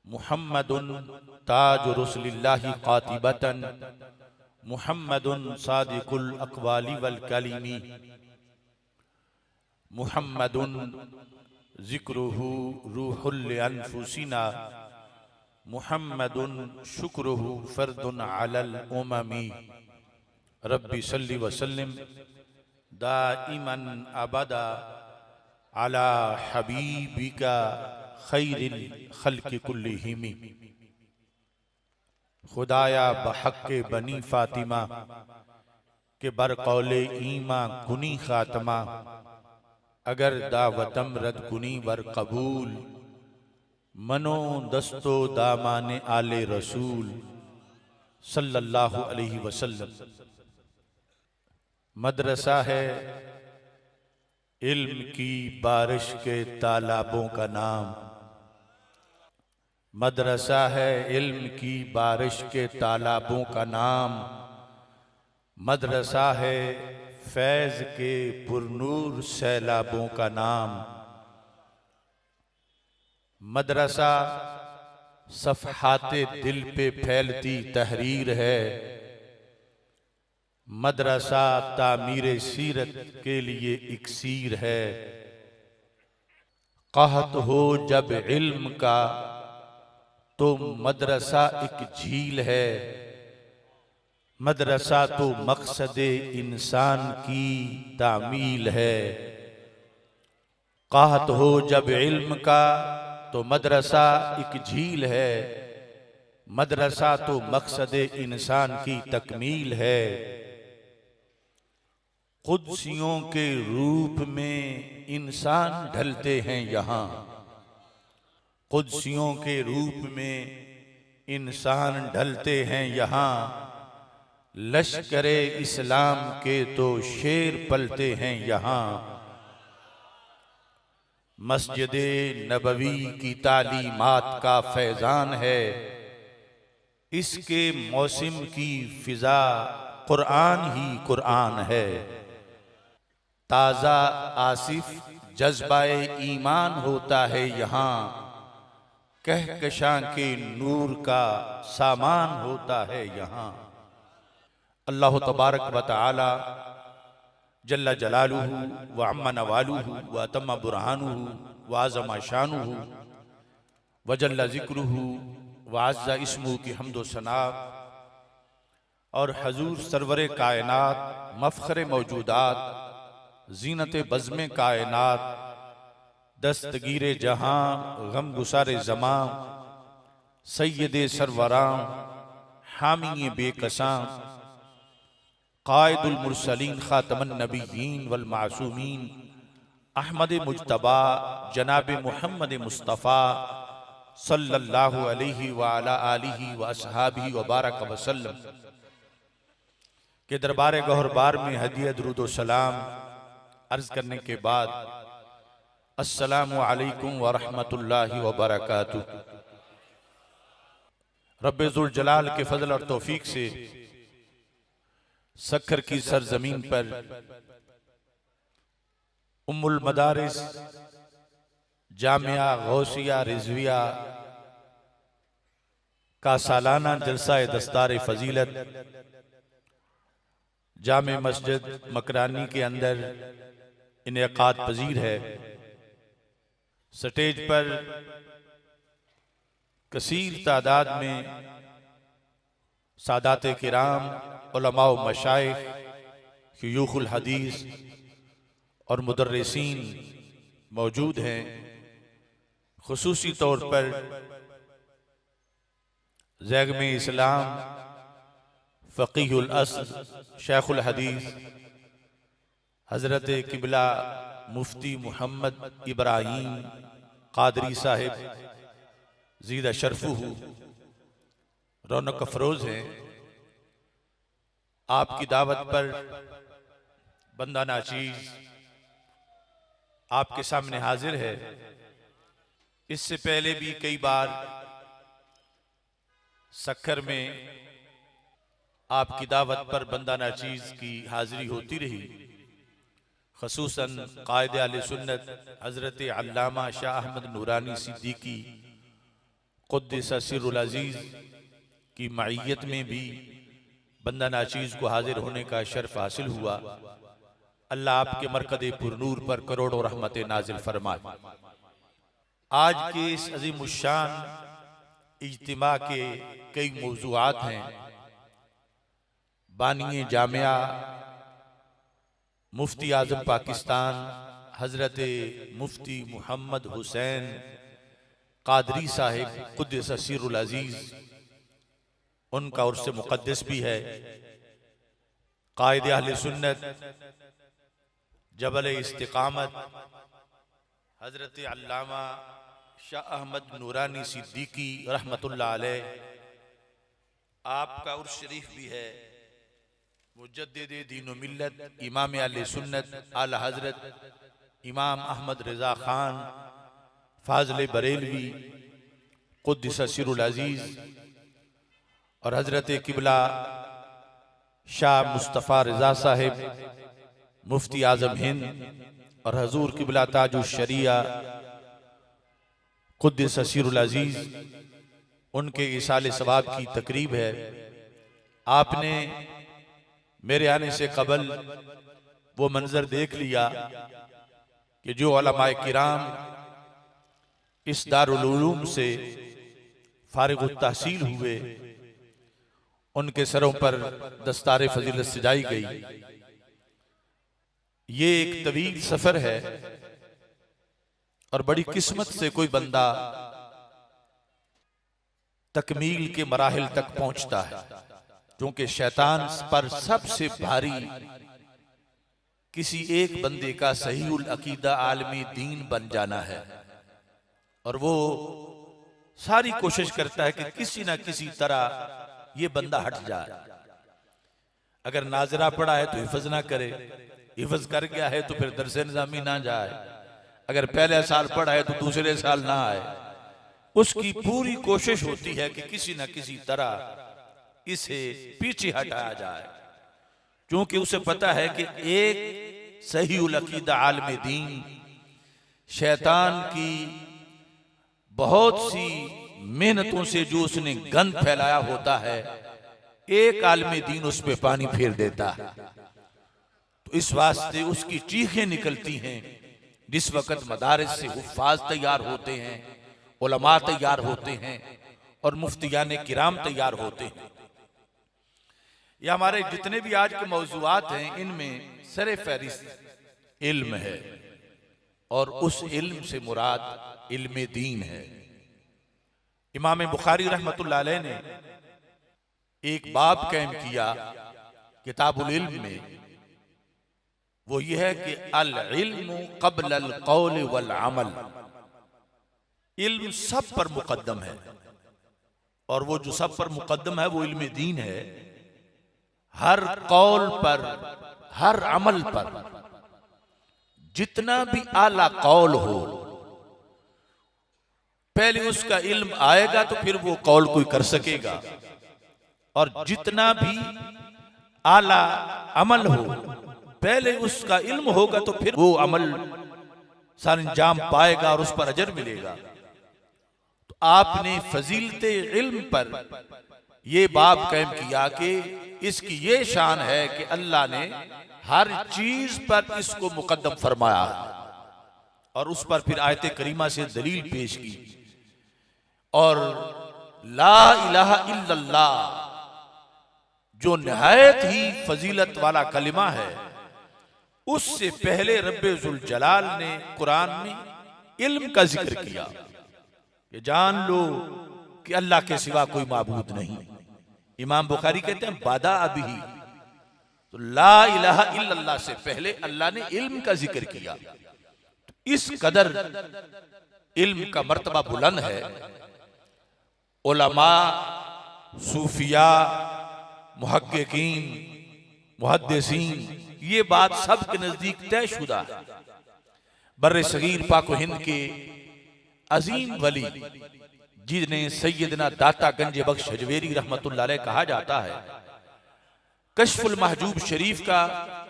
मुहम्मदुन ताज रुसलिल्लाहि कातिबतन मुहम्मदुन सादिकुल अक़वाली वल कलीमी मुहम्मदुन ज़िक्रुहु रूहुल अनफुसिना मुहम्मदुन शुक्रुहु फर्दुन अलल उममी रब्बी सल्लि व सल्लिम दाइमन अबदा अला हबीबिका खैरिल खल्क़ि कुल्लिहिम। खुदाया बहक़्क़े बनी फातिमा के बरकौले ईमा कुनी खातमा अगर दावतम रद कुनी वर कबूल मनो दस्तो दामाने आले रसूल सल्लल्लाहु अलैहि वसल्लम। मदरसा है इल्म की बारिश के तालाबों का नाम, मदरसा है इल्म की बारिश के तालाबों का नाम, मदरसा है फैज़ के पुरनूर सैलाबों का नाम। मदरसा सफ़हाते दिल पे फैलती तहरीर है, मदरसा तामीरे सीरत के लिए इक्सीर है। कहत हो जब इल्म का तो मदरसा एक झील है, मदरसा तो मकसदे इंसान की तामील है। कहत हो जब इल्म का तो मदरसा एक झील है, मदरसा तो मकसदे इंसान की तकमील है। कुद्सियों के रूप में इंसान ढलते हैं यहाँ, कुद्सियों के रूप में इंसान ढलते हैं यहाँ। लश्करे इस्लाम के तो शेर पलते हैं यहाँ। मस्जिदे नबवी की तालीमात का फैजान है, इसके मौसम की फिजा कुरान ही कुरान है। ताज़ा आसिफ जज्बाए ईमान होता है यहाँ, कहकशां के नूर का सामान होता है यहाँ। अल्लाह तबारक व तआला जल्ला जलालुहु व अम्मा नवालुहु व अतम्मा बुरहानुहु व आज़मा शानुहु व जल्ला ज़िक्रुहु व अज़्ज़ा इस्मुहु की हम्दो सना और हजूर सरवरे कायनात मफ़ख़रे मौजूदात ज़ीनते बज़्मे कायनात दस्तगीरे जहां गम गुसारे ज़मां सैयदे सरवरां हामिए बेकसां क़ाइदुल मुरसलीन ख़ातमुन नबिय्यीन वल मासूमीन अहमद मुज्तबा जनाब मुहम्मद मुस्तफ़ा सल्लल्लाहु अलैहि व अला आलिहि व अस्हाबिहि व बारक वसल्लम के दरबार गौहरबार में हदिया दुरूद व सलाम अर्ज़ करने के बाद अस्सलामु अलैकुम व रहमतुल्लाहि व बरकातुहू। रब्बे ज़ुल जलाल के फजल और तौफीक से सखर की सरजमीन पर उम्मुल मदारिस जामिया गौसिया रिज़विया का सालाना जलसा दस्तार फजीलत जामे मस्जिद मकरानी के अंदर इनेकाद पजीर है। स्टेज पर कसीर तादाद में सादात किराम उलमा व मशाइख शयूखुल हदीस और मुदर्रिसीन मौजूद हैं। खुसूसी तौर पर ज़ैग़म इस्लाम फ़क़ीहुल अस्र शेखुल हदीस हज़रत किबला मुफ्ती मोहम्मद इब्राहीम क़ादरी साहिब ज़ीदा शरफ़ुहु रौनक अफरोज़ हैं। आपकी दावत पर बंदा नाचीज़ आपके सामने हाजिर है। इससे पहले भी कई बार सखर में आपकी दावत पर बंदा नाचीज़ की हाजिरी होती रही। ख़ुसूसन क़ायदे आले सुन्नत हज़रत अल्लामा शाह अहमद नूरानी सिद्दीकी क़ुद्दिस सिर्रुल अज़ीज़ की मईयत में भी बंदा नाचीज़ को हाजिर होने का शर्फ हासिल हुआ। अल्लाह आपके मरकज़े पुरनूर पर करोड़ों रहमतें नाजिल फरमाए। आज के इस अज़ीमुश्शान इज्तिमा के कई मौज़ूआत हैं। बानी जामिया मुफ्ती आज़म पाकिस्तान हज़रत मुफ्ती मोहम्मद हुसैन कादरी साहिब क़ुद्दिस सिर्रुल अज़ीज़, उनका उर्स मुक़द्दस भी है। कायदे अहले सुन्नत जबल इस्तिक़ामत हज़रत अल्लामा शाह अहमद नूरानी सिद्दीकी रहमतुल्लाह अलैह, आपका उर्स शरीफ भी है। मुजद्दिद दीन व मिल्लत इमाम अहले सुन्नत आला हज़रत इमाम अहमद रज़ा ख़ान फाज़िल बरेलवी क़ुद्दिस सिर्रुल अज़ीज़ और हज़रत किबला शाह मुस्तफ़ा रज़ा साहिब मुफ्ती आज़म हिंद और हजूर किबला ताजुश शरिया क़ुद्दिस सिर्रुल अज़ीज़, उनके इसाले सवाब की तकरीब है। आपने मेरे आने से कबल वो मंजर देख लिया कि जो उलमाए किराम इस दारुल उलूम से फारिग तहसील हुए, उनके सरों पर दस्तार फजीलत सजाई गई। ये एक तवील सफर है और बड़ी किस्मत से कोई बंदा तकमील के मराहिल तक पहुंचता है, क्योंकि शैतान पर सबसे भारी किसी एक बंदे का सहीउल अकीदा आलमी दीन बन जाना है। और वो सारी कोशिश करता है कि किसी ना किसी तरह ये बंदा हट जाए। अगर नाजरा पड़ा है तो हिफज ना करे, हिफज कर गया है तो फिर दरसे निज़ामी ना जाए, अगर पहले साल पढ़ा है तो दूसरे साल ना आए। उसकी पूरी कोशिश होती है कि किसी ना किसी तरह इसे पीछे हटाया जाए, क्योंकि उसे पता है कि एक सहीउल अकीदा आलम दीन शैतान की बहुत सी मेहनतों से जो उसने गंद फैलाया होता है, एक आलम दीन उस पे पानी फेर देता है। तो इस वास्ते उसकी चीखें निकलती हैं। जिस वक़्त मदारिस से हुफ़ाज़ तैयार होते हैं, उलमा तैयार होते हैं और मुफ्तियान किराम तैयार होते हैं। या हमारे जितने भी आज के मौज़ूआत हैं, इनमें सरे फहरिस्त इल्म है और उस इल्म से मुराद इल्म दीन है। इमाम बुखारी रहमतुल्लाह अलैह ने एक बाब कायम किया किताबुल इल्म में, वो ये है कि अल इल्म क़ब्ल अल क़ौल वल अमल। इल्म सब पर मुक़द्दम है और वो जो सब पर मुक़द्दम है वो इल्म दीन है। हर कौल पर, हर अमल पर, जितना भी आला कौल हो, पहले उसका इल्म आएगा तो फिर वो कौल कोई कर सकेगा। और जितना भी आला अमल हो, पहले उसका इल्म होगा तो फिर वो अमल सरंजाम पाएगा और उस पर अजर मिलेगा। तो आपने फजीलते इल्म पर ये बाब कायम किया कि इसकी ये शान है कि अल्लाह ने हर चीज पर इसको मुकद्दम फरमाया और उस पर फिर आयत करीमा से दलील पेश की। और ला इलाहा इल्लल्लाह जो निहायत ही फजीलत वाला कलिमा है, उससे पहले रब्बे जुल जलाल ने कुरान में इल्म का जिक्र किया कि जान लो कि अल्लाह के सिवा कोई माबूद नहीं। इमाम बुखारी कहते हैं बादा अभी, तो ला इलाहा इल्लल्लाह से पहले अल्लाह ने इल्म का जिक्र किया। तो इस कदर इल्म का मर्तबा बुलंद है। उलमा, सूफिया, मुहक्किकीन, मुहद्दिसीन, ये बात सबके नजदीक तयशुदा है। बर्रे सगीर पाक हिंद के अजीम वली जिन्हें सैयदना दाता गंज बख्श हजवेरी रहमतुल्लाह अलैह कहा जाता है, कश्फुल महजूब शरीफ का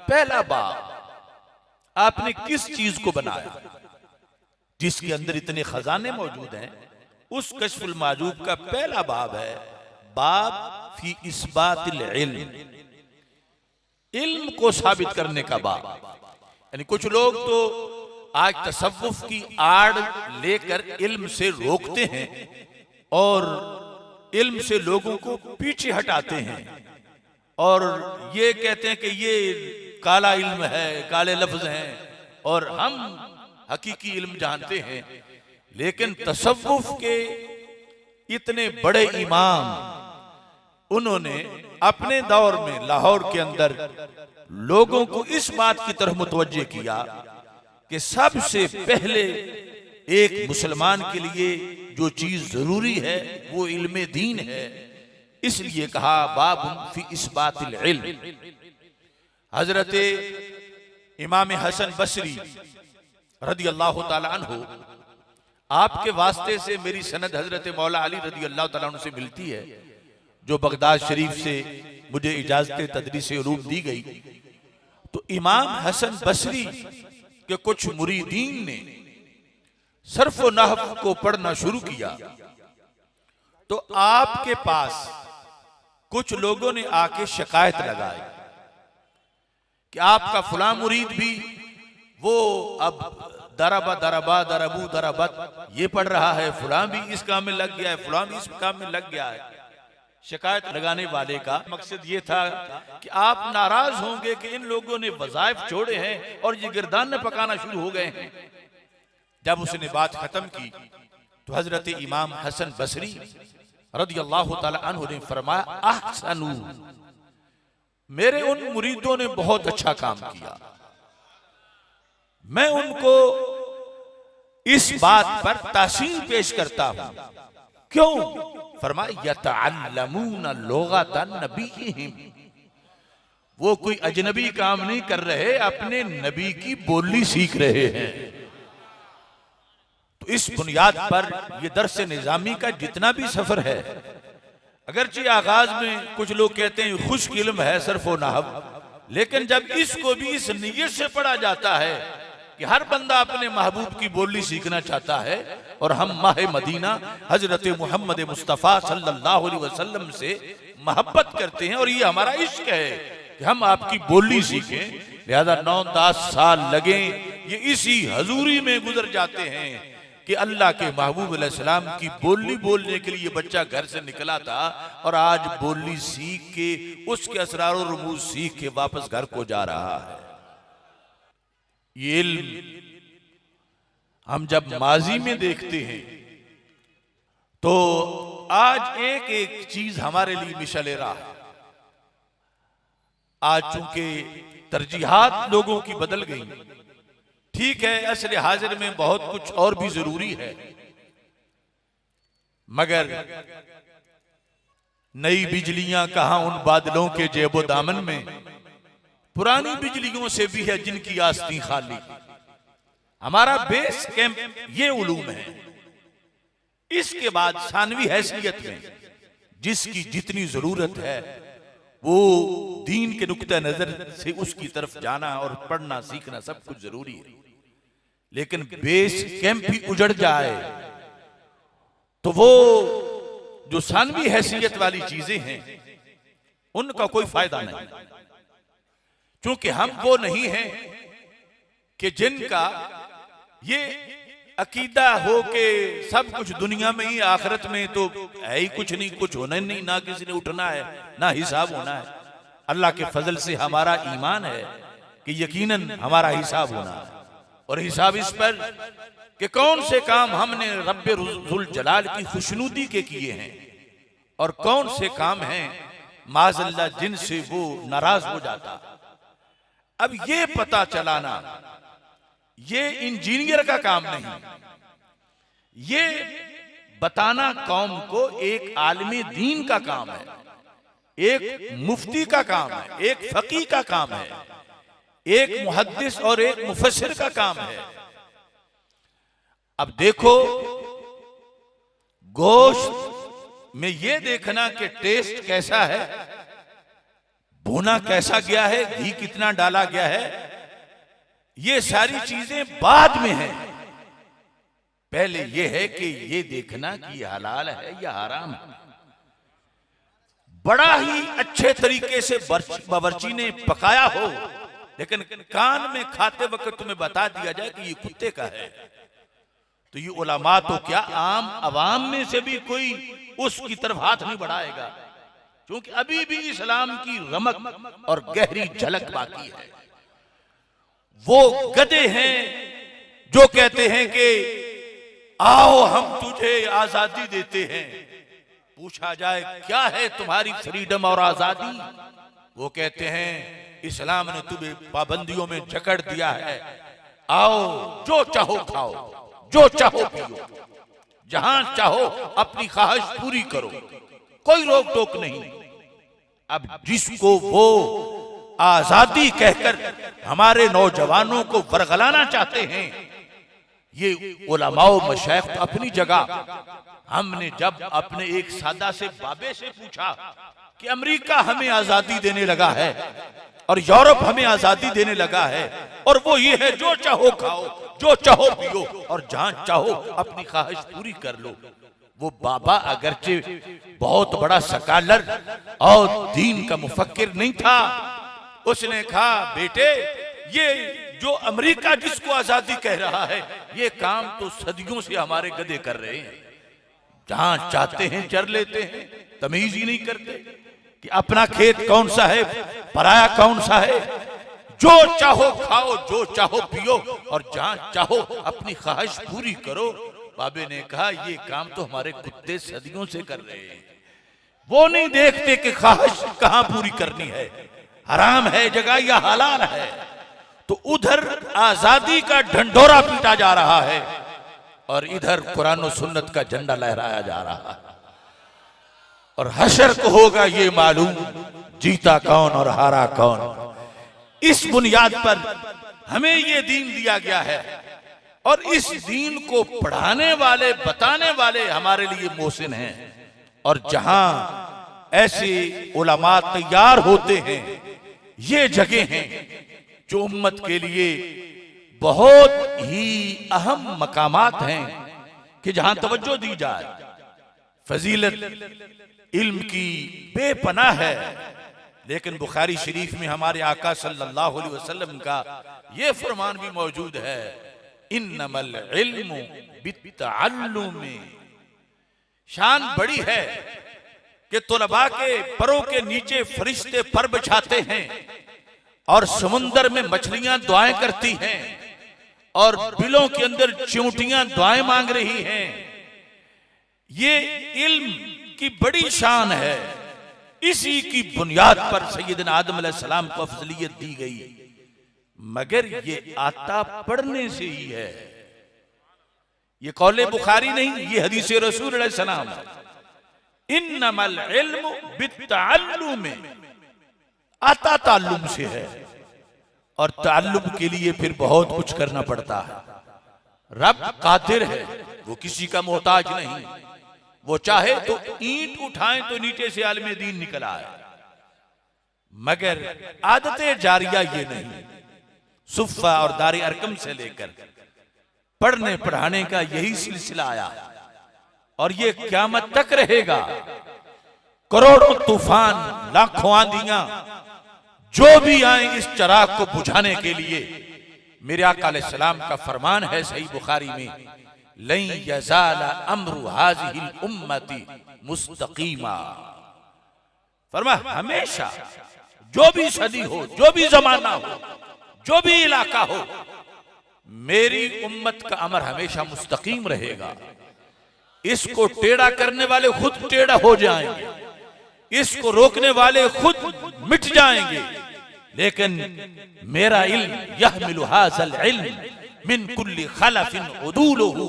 पहला बाब आपने किस चीज को बनाया जिसके अंदर इतने खजाने मौजूद हैं, उस कश्फुल माजूब का पहला बाब है बाब फी इस्बातिल इल्म, इल्म को साबित करने का बाब। यानी कुछ लोग तो आज तसव्वुफ की आड़ लेकर इल्म से रोकते हैं और इल्म से लोगों को पीछे हटाते हैं और ये कहते हैं कि ये काला इल्म है, काले लफ्ज हैं और हम हकीकी इल्म जानते हैं। लेकिन तसव्वुफ के इतने बड़े इमाम, उन्होंने अपने दौर में लाहौर के अंदर लोगों को इस बात की तरफ मुतवज्जे किया कि सबसे पहले एक मुसलमान के लिए जो चीज जरूरी है वो इल्म दीन है। इसलिए कहा बाब फी इस्बातिल इल्म। हजरत इमाम हसन बसरी रदी अल्लाह ताला अन्हु, आपके वास्ते से मेरी सनद हजरत मौला अली रदी अल्लाह ताला अन्हु से मिलती है, जो बगदाद शरीफ से मुझे इजाजत तदरीस उलूम दी गई। तो इमाम हसन बसरी के कुछ मुरीदीन ने सर्फ व नहव को पढ़ना शुरू किया तो आपके पास कुछ लोगों ने आके शिकायत लगाई कि आपका फुला मुरीद भी वो अब दरबा दरबा दरबू दरबत ये पढ़ रहा है, फुला भी इस काम में लग गया है, फुला भी इस काम में लग गया है। शिकायत लगाने वाले का मकसद ये था कि आप नाराज होंगे कि इन लोगों ने वज़ाइफ छोड़े हैं और ये गिरदान पकाना शुरू हो गए हैं। जब उसने बात खत्म की तो हजरत इमाम हसन बसरी रज़ी अल्लाह ताला अन्हु ने फरमाया, अहसनु, मेरे उन मुरीदों ने बहुत अच्छा काम किया, मैं उनको इस बात पर तासीर पेश करता हूं। क्यों? फरमाया यतअल्लमून लुगतन नबीहिम, वो कोई अजनबी काम नहीं कर रहे, अपने नबी की बोली सीख रहे हैं। तो इस बुनियाद पर यह दर्स निजामी का जितना भी सफर है, अगरचे आगाज में कुछ लोग कहते हैं खुश्क इल्म है सर्फ व नहव, लेकिन जब इसको भी इस नीयत से पढ़ा जाता है कि हर बंदा अपने महबूब की बोली सीखना चाहता है और हम माह मदीना हजरत मोहम्मद मुस्तफ़ा सल्लल्लाहु अलैहि वसल्लम से मोहब्बत करते हैं और ये हमारा इश्क है कि हम आपकी बोली सीखें, लिहाजा 9-10 साल लगे ये इसी हजूरी में गुजर जाते हैं कि अल्लाह के महबूब अलैहिस्सलाम की बोली बोलने के लिए बच्चा घर से निकला था और आज बोली सीख के उसके असरार और रमूज सीख के वापस घर को जा रहा है। ये इल्म हम जब माजी में देखते हैं तो आज एक एक चीज हमारे लिए मिशल राह है। आज चूंकि तरजीहात लोगों की बदल गई, ठीक है असर हाजिर में बहुत कुछ और भी जरूरी है, मगर नई बिजलियां कहां उन बादलों के जेबो दामन में, पुरानी बिजलियों से भी है जिनकी आस्तीं खाली। हमारा बेस कैंप ये उलूम है। इसके बाद सानवी हैसियत में जिसकी जितनी जरूरत है वो दीन के नुक्ता नजर से उसकी तरफ जाना और पढ़ना सीखना सब कुछ जरूरी है। लेकिन बेस कैंप भी उजड़ जाए तो वो जो सानवी हैसियत वाली चीजें हैं उनका कोई फायदा नहीं, क्योंकि हम वो नहीं हैं कि जिनका ये अकीदा हो के सब कुछ दुनिया में ही, आखिरत में तो है ही कुछ नहीं, कुछ होना नहीं, ना किसी ने उठना है ना हिसाब होना है। अल्लाह के फजल से हमारा ईमान है कि यकीनन हमारा हिसाब होना है, और हिसाब इस पर कि कौन से काम हमने रब्बे रुल जलाल की खुशनुदी के किए हैं और कौन से काम हैं माज़अल्लाह जिनसे वो नाराज हो जाता। अब ये पता चलाना ये इंजीनियर का काम नहीं, ये बताना कौम को एक आलिमी दीन का काम है, एक मुफ्ती का काम है, एक फकीह का काम है, एक मुहद्दिस और एक मुफस्सिर का काम है। अब देखो, गोश्त में ये देखना कि टेस्ट कैसा है, भुना कैसा गया है, घी कितना डाला गया है, ये सारी चीजें बाद में है। पहले ये है कि ये देखना कि ये हलाल है या हराम है। बड़ा ही अच्छे तरीके से बावर्ची ने पकाया हो, लेकिन कान में खाते वक्त तुम्हें बता दिया जाए कि ये कुत्ते का है, तो ये उलमा तो क्या आम अवाम में से भी कोई उसकी तरफ हाथ नहीं बढ़ाएगा, क्योंकि अभी भी इस्लाम की रमक और गहरी झलक बाकी है। वो गधे हैं जो कहते हैं कि आओ हम तुझे आजादी देते हैं। पूछा जाए क्या है तुम्हारी फ्रीडम और आजादी, वो कहते हैं इस्लाम ने तुम्हें पाबंदियों में जकड़ दिया है, आओ जो चाहो खाओ, जो चाहो पियो, जहां चाहो अपनी ख्वाहिश पूरी करो, कोई रोक टोक नहीं। अब जिसको वो आजादी कहकर हमारे नौजवानों को वरगलाना चाहते हैं, ये उलमाओ मशाइख तो अपनी जगह। हमने जब अपने एक सादा से बाबे से पूछा कि अमेरिका हमें आजादी देने लगा है और यूरोप हमें आजादी देने लगा है, और वो ये है जो चाहो खाओ, जो चाहो पियो और जहां चाहो अपनी ख्वाहिश पूरी कर लो। वो बाबा अगरचे बहुत बड़ा सकालर और दीन का मुफक्किर नहीं था, उसने कहा बेटे ये जो अमेरिका जिसको आजादी कह रहा है, ये काम तो सदियों से हमारे गधे कर रहे हैं, जहां चाहते हैं चर लेते हैं, तमीज ही नहीं करते कि अपना खेत कौन सा है, पराया कौन सा है। जो चाहो खाओ, जो चाहो पियो और जहां चाहो अपनी ख्वाहिश पूरी करो। बाबे ने कहा ये काम तो हमारे कुत्ते सदियों से कर रहे हैं, वो नहीं देखते कि ख्वाहिश कहां पूरी करनी है, हराम है जगह या हलाल है। तो उधर आजादी का ढंढोरा पीटा जा रहा है और इधर कुरान और सुन्नत का झंडा लहराया जा रहा है। और हशर को होगा ये मालूम जीता कौन और हारा कौन। इस बुनियाद पर हमें ये दीन दिया गया है और इस दीन को पढ़ाने वाले बताने वाले हमारे लिए मोहसिन हैं। और जहां ऐसे उलमा तैयार होते हैं, ये जगह हैं जो उम्मत के लिए बहुत ही अहम मकामात हैं कि जहां तवज्जो दी जाए। फजीलत इल्म की बेपनाह है, लेकिन बुखारी शरीफ में हमारे आका सल्लल्लाहु अलैहि वसल्लम का ये फरमान भी मौजूद है, इन्नमल इल्मु बित्तअल्लुम। शान बड़ी है कि तुलबा के परों के नीचे फरिश्ते पर बिछाते हैं और समुंदर में मछलियां दुआएं करती हैं और बिलों के अंदर चींटियां दुआएं मांग रही हैं। ये इल्म की बड़ी शान है। इसी की बुनियाद पर सैयदना आदम अलैहिस्सलाम को अफजलियत दी गई, मगर ये आता पढ़ने से ही है। ये कौले बुखारी नहीं, ये हदीस रसूल अलैहिस्सलाम। इन्नमल इल्मु बित्तअल्लुम, आता ताल्लुम से है। और ताल्लुम के लिए फिर बहुत कुछ करना पड़ता है। रब कादिर है, वो किसी का मोहताज नहीं। वो चाहे तो ईंट उठाएं तो नीचे से आलम दीन निकल आए, मगर आदतें जारिया ये नहीं। सुफ़ा और दारे अरकम से लेकर पढ़ने पढ़ाने का यही सिलसिला आया और ये क़यामत तक रहेगा। करोड़ों तूफान, लाखों आंधियां जो भी आए इस चिराग को बुझाने के लिए, मेरे आका अलैहिस्सलाम का फरमान है सही बुखारी में, लन यज़ाला अम्रु हाज़िहिल उम्मती मुस्तक़ीमा। फरमाया हमेशा जो भी सदी हो, जो भी जमाना हो, जो भी इलाका हो, मेरी उम्मत का अमर हमेशा मुस्तकीम रहेगा। इसको टेढ़ा करने वाले खुद टेढ़ा हो जाएंगे, इसको रोकने वाले खुद मिट जाएंगे, लेकिन मेरा इल्म यहमिलु हाज़ल इल्म मिन कुल्ली खलफिन उदूलुहु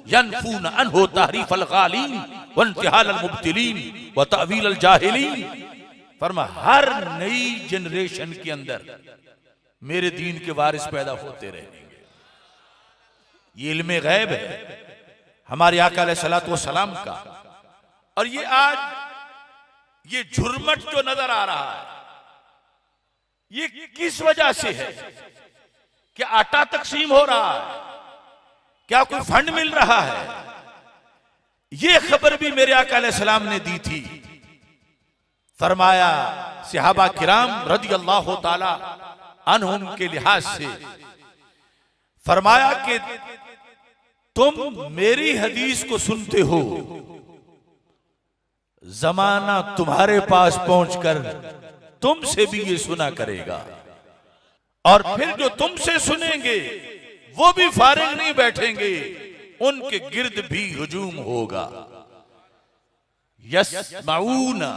यनफून अनहु तहरीफल गालीन व इंतिहाल मुब्तिलीन व तअवील जाहिलीन। फरमा हर नई जनरेशन के अंदर मेरे दीन के वारिस पैदा होते रहेंगे। ये इल्मे गैब है हमारे आका अलैहिस्सलातु वस्सलाम का। और ये आज ये झुरमट जो नजर आ रहा है, ये किस वजह से है कि आटा तकसीम हो रहा है, क्या कोई फंड मिल रहा है? ये खबर भी मेरे आका अलैहिस्सलाम ने दी थी। फरमाया सहाबा किराम रदियल्लाहु ताला अन्हुम के लिहाज से फरमाया कि तुम मेरी हदीस को सुनते हो, जमाना तुम्हारे पास पहुंचकर तुमसे भी ये सुना करेगा, और फिर जो तुमसे सुनेंगे वो भी फारिग नहीं बैठेंगे, उनके गिर्द भी हुजूम होगा। यस्माऊना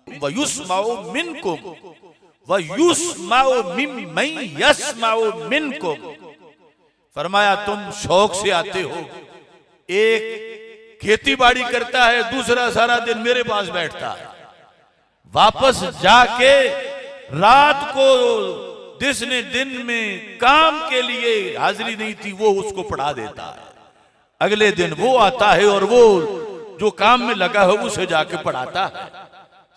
व युस्माउ मिनकुम व युस्माउ मिम्मन यस्माउ मिनकुम। फरमाया तुम शौक से आते हो, एक खेती बाड़ी करता है, दूसरा सारा दिन मेरे पास बैठता है, वापस जाके रात को जिसने दिन में काम के लिए हाजिरी नहीं थी वो उसको पढ़ा देता है, अगले दिन वो आता है और वो जो काम में लगा है उसे जाके पढ़ाता है।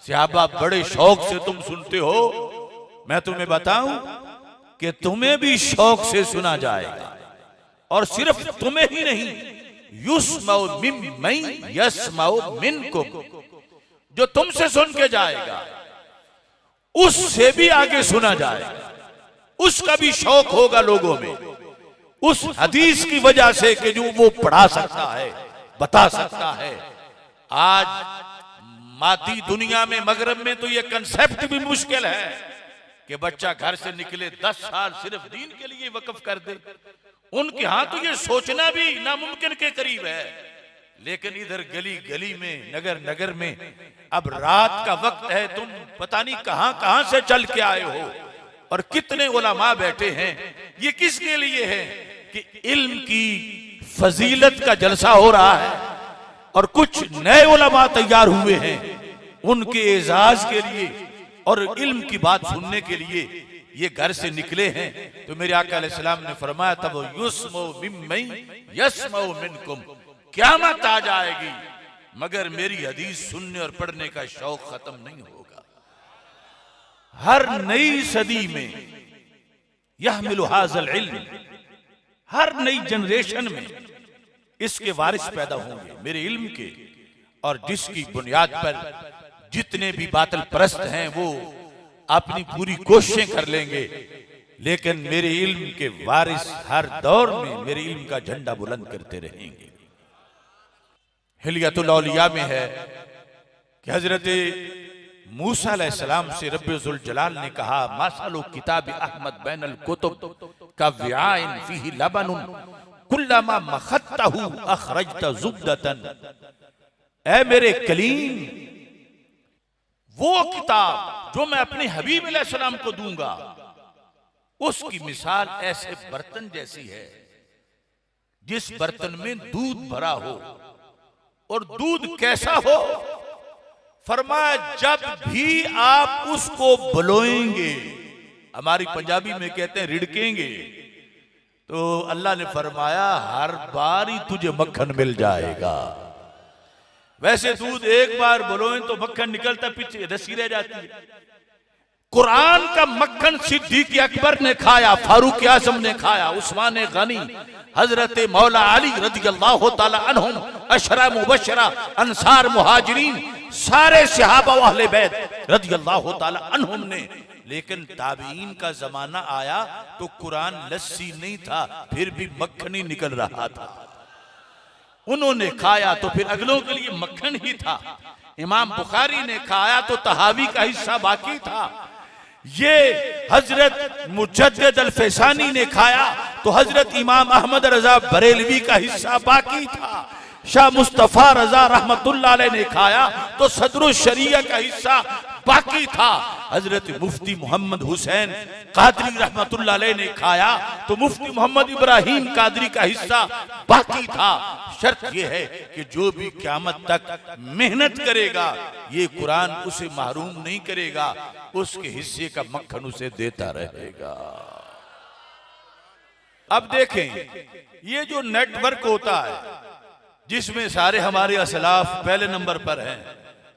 सहाबा बड़े शौक से तुम सुनते हो, मैं तुम्हें बताऊं कि तुम्हें भी शौक से सुना जाएगा, और सिर्फ तुम्हें ही नहीं, युस्माउ मिम्मन यस्माउ मिनकुम, जो तुमसे सुन के जाएगा उससे भी आगे सुना जाएगा, उसका भी शौक होगा लोगों में, उस हदीस की वजह से कि जो वो पढ़ा सकता है, बता सकता है। आज मादी दुनिया में, मगरब में तो ये कंसेप्ट भी मुश्किल है कि बच्चा घर से निकले 10 साल सिर्फ दीन के लिए वक्फ कर दे। उनके यहां तो ये सोचना भी नामुमकिन के करीब है, लेकिन इधर गली गली में, नगर नगर में, अब रात का वक्त है, तुम पता नहीं कहां कहां से चल के आए हो और कितने उलमा बैठे हैं। ये किसके लिए है कि इल्म की फजीलत का जलसा हो रहा है और कुछ नए उलमा तैयार हुए हैं उनके एजाज के लिए और इल्म की बात सुनने के लिए ये घर से निकले हैं। तो मेरे आका अलैहिस्सलाम ने फरमाया तब युस्मउ मिम्मन यस्मउ मिनकुम, क़यामत आ जाएगी मगर मेरी हदीस सुनने और पढ़ने का शौक खत्म नहीं होगा। हर नई सदी में यहमिलु हाज़ल इल्म, हर नई जनरेशन में इसके वारिस पैदा होंगे मेरे इल्म के, और जिसकी बुनियाद पर जितने भी बातिल परस्त हैं वो अपनी पूरी कोशिशें कर लेंगे, लेकिन मेरे इल्म के वारिस हर दौर में मेरे इल्म का झंडा बुलंद करते रहेंगे। हिलियतुल औलिया में है कि हजरत मूसा अलैहिस्सलाम से रब्बुल जलाल ने कहा मासलु किताब अहमद बैनल कुतुब का व्याइन फीही लबनुन कुल्लमा मखत्तहु अखरजत जुब्दतन। ऐ मेरे कलीम, वो किताब जो मैं अपने हबीब अलैहिस्सलाम को दूंगा उसकी मिसाल ऐसे बर्तन जैसी है जिस बर्तन में दूध भरा हो, और दूध कैसा हो? फरमाया जब भी आप उसको बलोएंगे, हमारी पंजाबी में कहते हैं रिड़केंगे, तो अल्लाह ने फरमाया हर बार ही तुझे मक्खन मिल जाएगा। वैसे दूध एक बार बलोएं तो मक्खन निकलता, पीछे रस्सी रह जाती है। कुरान का मक्खन सिद्दीक अकबर ने खाया, फारूक आजम ने खाया, उस्मान गनी, हजरत मौला अली रज़ियल्लाहु ताला अन्हुम, अशरा मुबशरा, अंसार, मुहाजिरीन, सारे सहाबा व अहले बैत रज़ियल्लाहु ताला अन्हुम ने। लेकिन ताबीन का जमाना आया तो कुरान लस्सी नहीं था, फिर भी मक्खन ही निकल रहा था। उन्होंने खाया तो फिर अगलों के लिए मक्खन ही था। इमाम बुखारी ने खाया तो तहावी का हिस्सा बाकी था। ये हजरत मुजद्दिद अल फैसानी ने खाया तो हजरत इमाम अहमद रजा बरेलवी का हिस्सा बाकी था। शाह मुस्तफा रजा रहमतुल्लाह अलैह ने खाया तो सदरुल शरिया का हिस्सा बाकी था। हजरत मुफ्ती मोहम्मद हुसैन कादरी रहमतुल्लाह अलैह ने खाया तो मुफ्ती मोहम्मद इब्राहिम कादरी का हिस्सा बाकी था। शर्त यह है कि जो भी क़यामत तक मेहनत करेगा ये कुरान उसे महरूम नहीं करेगा, उसके हिस्से का मक्खन उसे देता रहेगा। अब देखें ये जो नेटवर्क होता है जिसमें सारे हमारे असलाफ पहले नंबर पर हैं,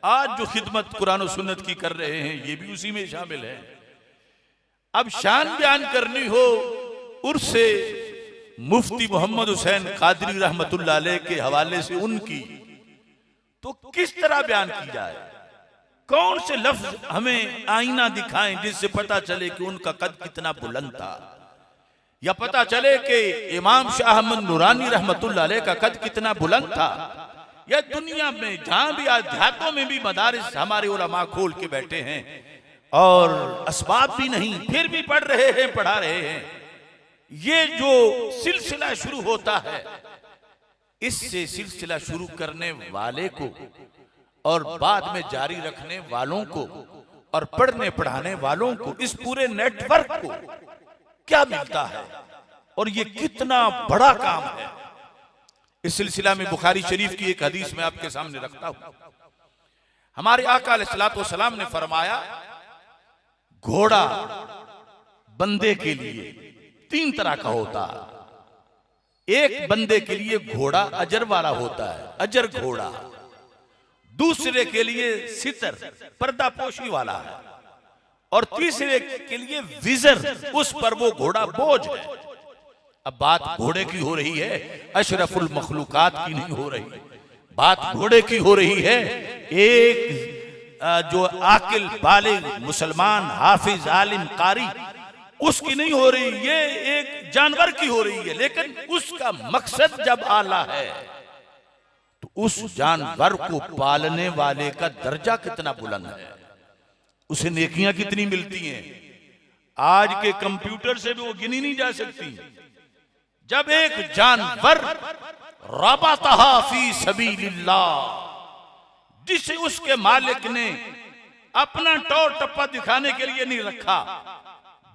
आज जो खिदमत कुरान और सुन्नत की कर रहे हैं ये भी उसी में शामिल है। अब शान बयान करनी हो, उर्से मुफ्ती मोहम्मद हुसैन कादरी रहमतुल्लाह अलैह के हवाले से उनकी, तो किस तरह बयान की जाए? कौन से लफ्ज हमें आईना दिखाएं जिससे पता चले कि उनका कद कितना बुलंद था, या पता चले कि इमाम शाह अहमद नूरानी रहमतुल्लाह अलैह का कद कितना बुलंद था। या दुनिया में जहां भी अध्यात्मों में भी मदारिस हमारे उलमा खोल के बैठे हैं और असबाब भी नहीं, फिर भी पढ़ रहे हैं, पढ़ा रहे हैं। ये जो सिलसिला शुरू होता है, इससे सिलसिला शुरू करने वाले को और बाद में जारी रखने वालों को और पढ़ने पढ़ाने वालों को, इस पूरे नेटवर्क को क्या मिलता है और ये कितना बड़ा काम है। इस सिलसिला में बुखारी शरीफ की एक हदीस में आपके सामने रखता हूं। हमारे आका अलैहिस्सलातु वस्सलाम ने फरमाया, घोड़ा बंदे के लिए 3 तरह का होता है। एक बंदे के लिए घोड़ा अजर वाला होता है, अजर घोड़ा। दूसरे के लिए सितर, पर्दापोशी वाला है। और तीसरे के लिए विजर, उस पर वो घोड़ा बोझ है। अब बात घोड़े की हो रही है, अशरफुल मखलूकात की नहीं हो रही। बात घोड़े की हो रही है। एक जो आकिल बालिग मुसलमान हाफिज आलिम कारी, उसकी नहीं हो रही, ये एक जानवर की हो रही है। लेकिन उसका मकसद जब आला है तो उस जानवर को पालने वाले का दर्जा कितना बुलंद है, उसे नेकियां कितनी मिलती हैं, आज के कंप्यूटर से भी वो गिनी नहीं जा सकती। जब एक जानवर रबतहा फी सबीलिल्लाह, जिसे उसके मालिक ने अपना टौर टप्पा दिखाने के लिए नहीं रखा,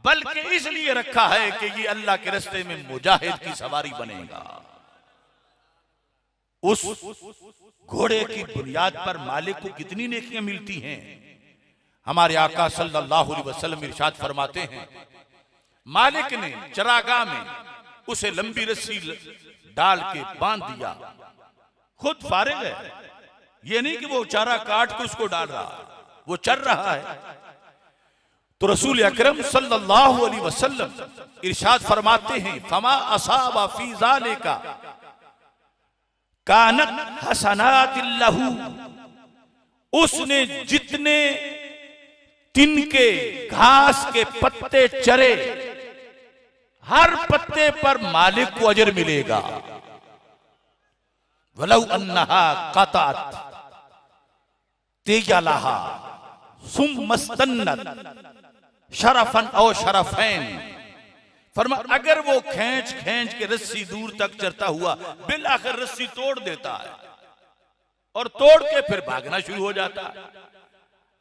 बल्कि इसलिए रखा है कि ये अल्लाह के रास्ते में मुजाहिद की सवारी बनेगा, उस घोड़े की बुनियाद पर मालिक को कितनी नेकियां मिलती हैं। हमारे आका सल्लल्लाहु अलैहि वसल्लम इरशाद फरमाते हैं, मालिक ने चरागाह में उसे लंबी रस्सी डाल के बांध दिया, खुद फारिग है। ये नहीं कि वो चारा काट के उसको डाल रहा, वो चल रहा है। तो रसूल अकरम सल्लल्लाहु अलैहि वसल्लम इरशाद फरमाते हैं, फमा असाबा फी ज़ालिका कानत हसनातिल्लहु, उसने जितने तिनके घास के पत्ते चरे, हर पत्ते पर मालिक को अजर मिलेगा। वलौ अन्नहा कतात तेजलहा सुम्मस्तन्नत शरफन और शरफैन, फरमा अगर वो खींच खींच के रस्सी दूर तक चढ़ता हुआ बिलाखिर रस्सी तोड़ देता है और तोड़ के फिर भागना शुरू हो जाता है।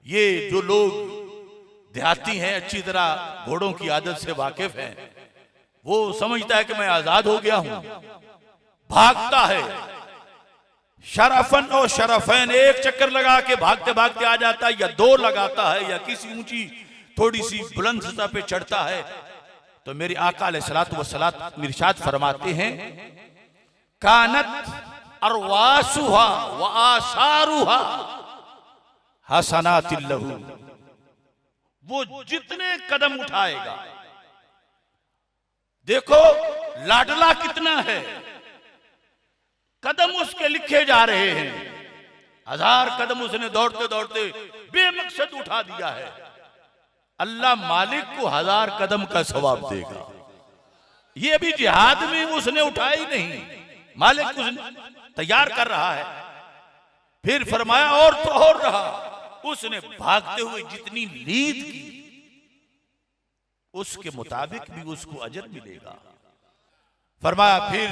ये जो लोग देहाती हैं, अच्छी तरह घोड़ों की आदत से वाकिफ हैं, वो समझता है कि मैं आजाद हो गया हूं, भागता है शरफन और शरफैन, एक चक्कर लगा के भागते भागते आ जाता है, या 2 लगाता है, या किसी ऊंची थोड़ी सी बुलंद सतह पे चढ़ता है। तो मेरे आका अलैहिस्सलातु वस्सलाम इरशाद फरमाते हैं, कानत अरवासुहा व आसारुहा हसनातिल्लहु, वो जितने कदम उठाएगा, देखो लाडला कितना है, कदम उसके लिखे जा रहे हैं। 1000 कदम उसने दौड़ते दौड़ते बेमकसद उठा दिया है, अल्लाह मालिक को 1000 कदम का सवाब देगा। ये अभी जिहाद में उसने उठाई नहीं, मालिक उसने तैयार कर रहा है। फिर फरमाया और तो और रहा, उसने भागते हुए जितनी नींद की उसके मुताबिक भी उसको अजर मिलेगा। फरमाया फिर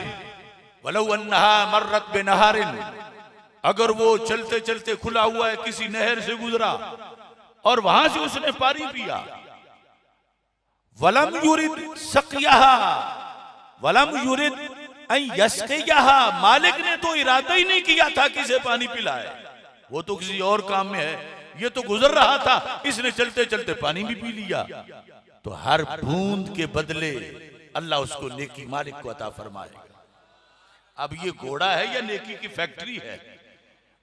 वलौ अन्नहा मर्रत बिनहरिन, अगर वो चलते चलते खुला हुआ है किसी नहर से गुजरा और वहां से उसने पानी पिया, वलम युरिद सक़ियहा वलम युरिद अन यस्क़ियहा, मालिक ने तो इरादा ही नहीं किया था कि इसे पानी पिलाए, वो तो किसी और काम में है, ये तो गुजर रहा था, इसने चलते चलते पानी भी पी लिया। तो हर बूंद के बदले अल्लाह उसको नेकी मालिक को अता फरमाएगा। अब ये घोड़ा है या नेकी की फैक्ट्री है?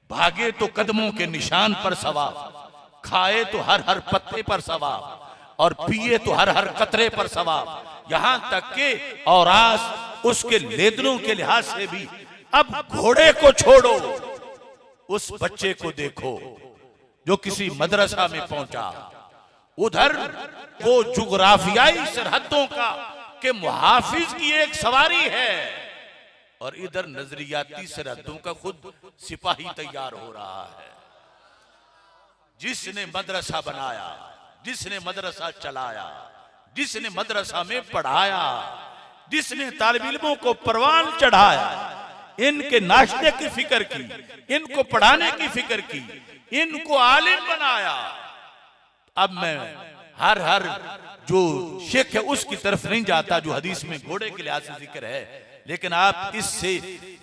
भागे तो कदमों के निशान पर सवाब, खाए तो हर हर पत्ते पर सवाब, और पिए तो हर हर कतरे पर सवाब, यहां तक के औरास उसके लेदरों के लिहाज से भी। अब घोड़े को छोड़ो, उस बच्चे को देखो जो किसी मदरसा में पहुंचा। उधर वो जुग्राफियाई सरहदों का के मुहाफिज की एक सवारी है और इधर नजरियाती सरहदों का खुद सिपाही तैयार हो रहा है। जिसने मदरसा बनाया, जिसने मदरसा चलाया, जिसने मदरसा में पढ़ाया, जिसने तालिब इल्मों को परवान चढ़ाया, इनके नाश्ते की फिक्र की, इनको पढ़ाने की फिक्र की, इनको आलिम बनाया। अब मैं हर जो शेख है उसकी तरफ नहीं जाता जो हदीस में घोड़े के लिहाज से जिक्र है, लेकिन आप इससे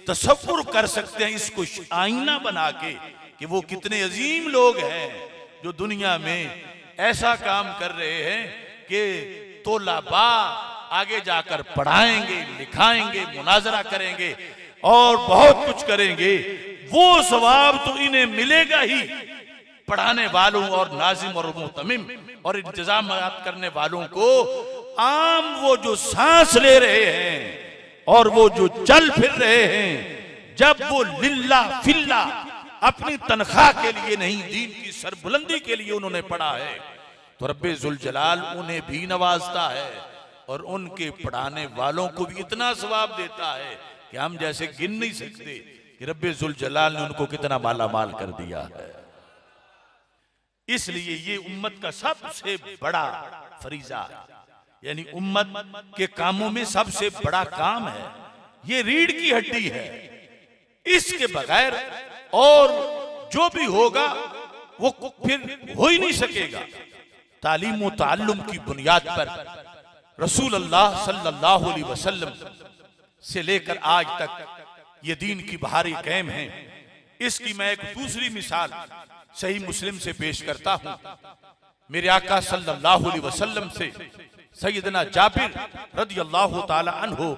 तसव्वुर कर सकते हैं इसको आईना बना के कि वो कितने अजीम लोग हैं जो दुनिया में ऐसा काम कर रहे हैं कि तोलाबा आगे जाकर पढ़ाएंगे, लिखाएंगे, मुनाजरा करेंगे और बहुत कुछ करेंगे। वो सवाब तो इन्हें मिलेगा ही, पढ़ाने वालों और नाजिम और मुतमिम और इंतजाम करने वालों को आम वो जो सांस ले रहे हैं और वो जो चल फिर रहे हैं, जब वो लिल्ला फिल्ला अपनी तनख्वाह के लिए नहीं, दीन की सरबुलंदी के लिए उन्होंने पढ़ा है, तो रब्बे जुल जलाल उन्हें भी नवाजता है और उनके पढ़ाने वालों को भी इतना सवाब देता है कि हम जैसे गिन नहीं सकते कि रब्बे जुल जलाल ने उनको कितना माला माल कर दिया है। इसलिए ये उम्मत का सबसे बड़ा फरीजा, यानी उम्मत के कामों में सबसे बड़ा काम है, ये रीढ़ की हड्डी है। इसके बगैर और जो भी होगा वो फिर हो ही नहीं सकेगा। तालीम व ताल्लुम की बुनियाद पर रसूल अल्लाह सल्लल्लाहु अलैहि वसल्लम से लेकर आज तक ये दीन की बहारी कायम है। इसकी मैं एक दूसरी मिसाल सही मुस्लिम से पेश करता हूं। मेरे आका सल्लल्लाहु अलैहि वसल्लम से सैयदना जाबिर रदियल्लाहु ताला अन्हु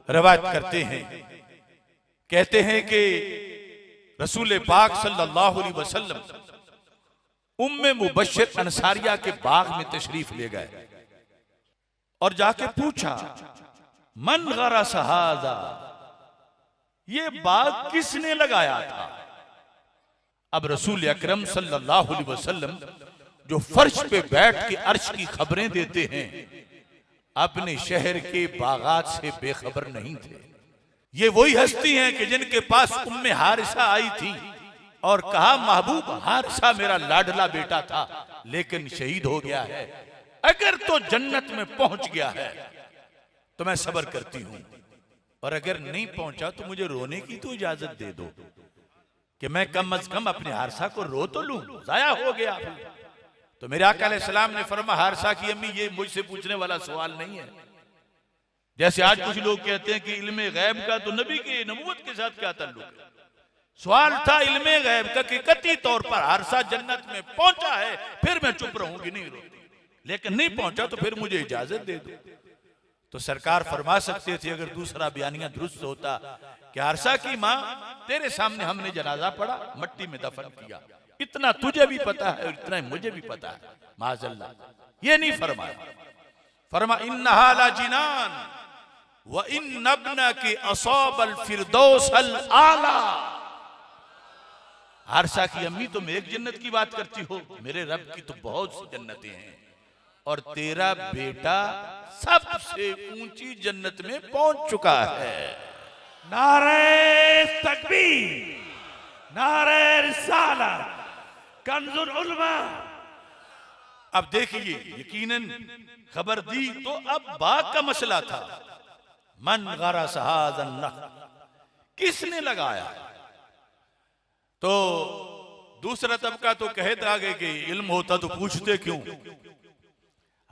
रवायत करते हैं, कहते हैं कि रसूल पाक सल्लल्लाहु अलैहि वसल्लम उम्मे मुबश्शिर अंसारिया के बाग में तशरीफ ले गए और जाके पूछा, मन गरस हाज़ा, ये बाग किसने लगाया था? अब रसूल अकरम सल्लल्लाहु अलैहि वसल्लम जो फर्श पे बैठ के अर्श की खबरें देते हैं, अपने शहर के बागात से बेखबर नहीं थे। ये वही हस्ती हैं कि जिनके पास उम्मे हारिसा आई थी और कहा, महबूब हारिसा मेरा लाडला बेटा था लेकिन शहीद हो गया है, अगर तो जन्नत में पहुंच गया है तो मैं सब्र करती हूं, और अगर नहीं पहुंचा तो मुझे रोने की तो इजाजत दे दो कि मैं कम अज कम अपने हारिसा को रो तो लूं, जाया हो गया। तो मेरे आका अलैहिस्सलाम ने फरमाया, हारिसा की अम्मी, ये मुझसे पूछने वाला सवाल नहीं है। जैसे आज कुछ लोग कहते हैं कि इल्मे गैब का तो नबी के नबूवत के साथ क्या ताल्लुक है। सवाल था इल्मे गैब का कि कतई तौर पर हारिसा जन्नत में पहुंचा है, फिर मैं चुप रहूंगी, नहीं रोती, लेकिन नहीं पहुंचा तो फिर मुझे इजाजत दे दो। तो सरकार फरमा सकते थे अगर दूसरा बयानिया दुरुस्त होता कि हारिसा की मां तेरे सामने हमने जनाजा पढ़ा, मट्टी में दफन किया, इतना तुझे भी पता है और इतना मुझे भी पता है, माज़अल्लाह, ये नहीं फरमाया। फरमा इन्नहा ला जिनान व इन्न इब्नकी असाबल फिरदौस अल आला। हारिसा की अम्मी, तुम एक जन्नत की बात करती हो, मेरे रब की तो बहुत सी जन्नतें हैं और तेरा बेटा सबसे ऊंची जन्नत में पहुंच चुका है। नारे तकबीर, नारे रिसालत, कंजुल उलमा। अब देखिए, यकीनन खबर दी तो अब बाग का मसला था। मन गरस हाज़न नख़ल, किसने लगाया? तो दूसरा तबका तो कहता आगे कि इल्म होता तो पूछते क्यों।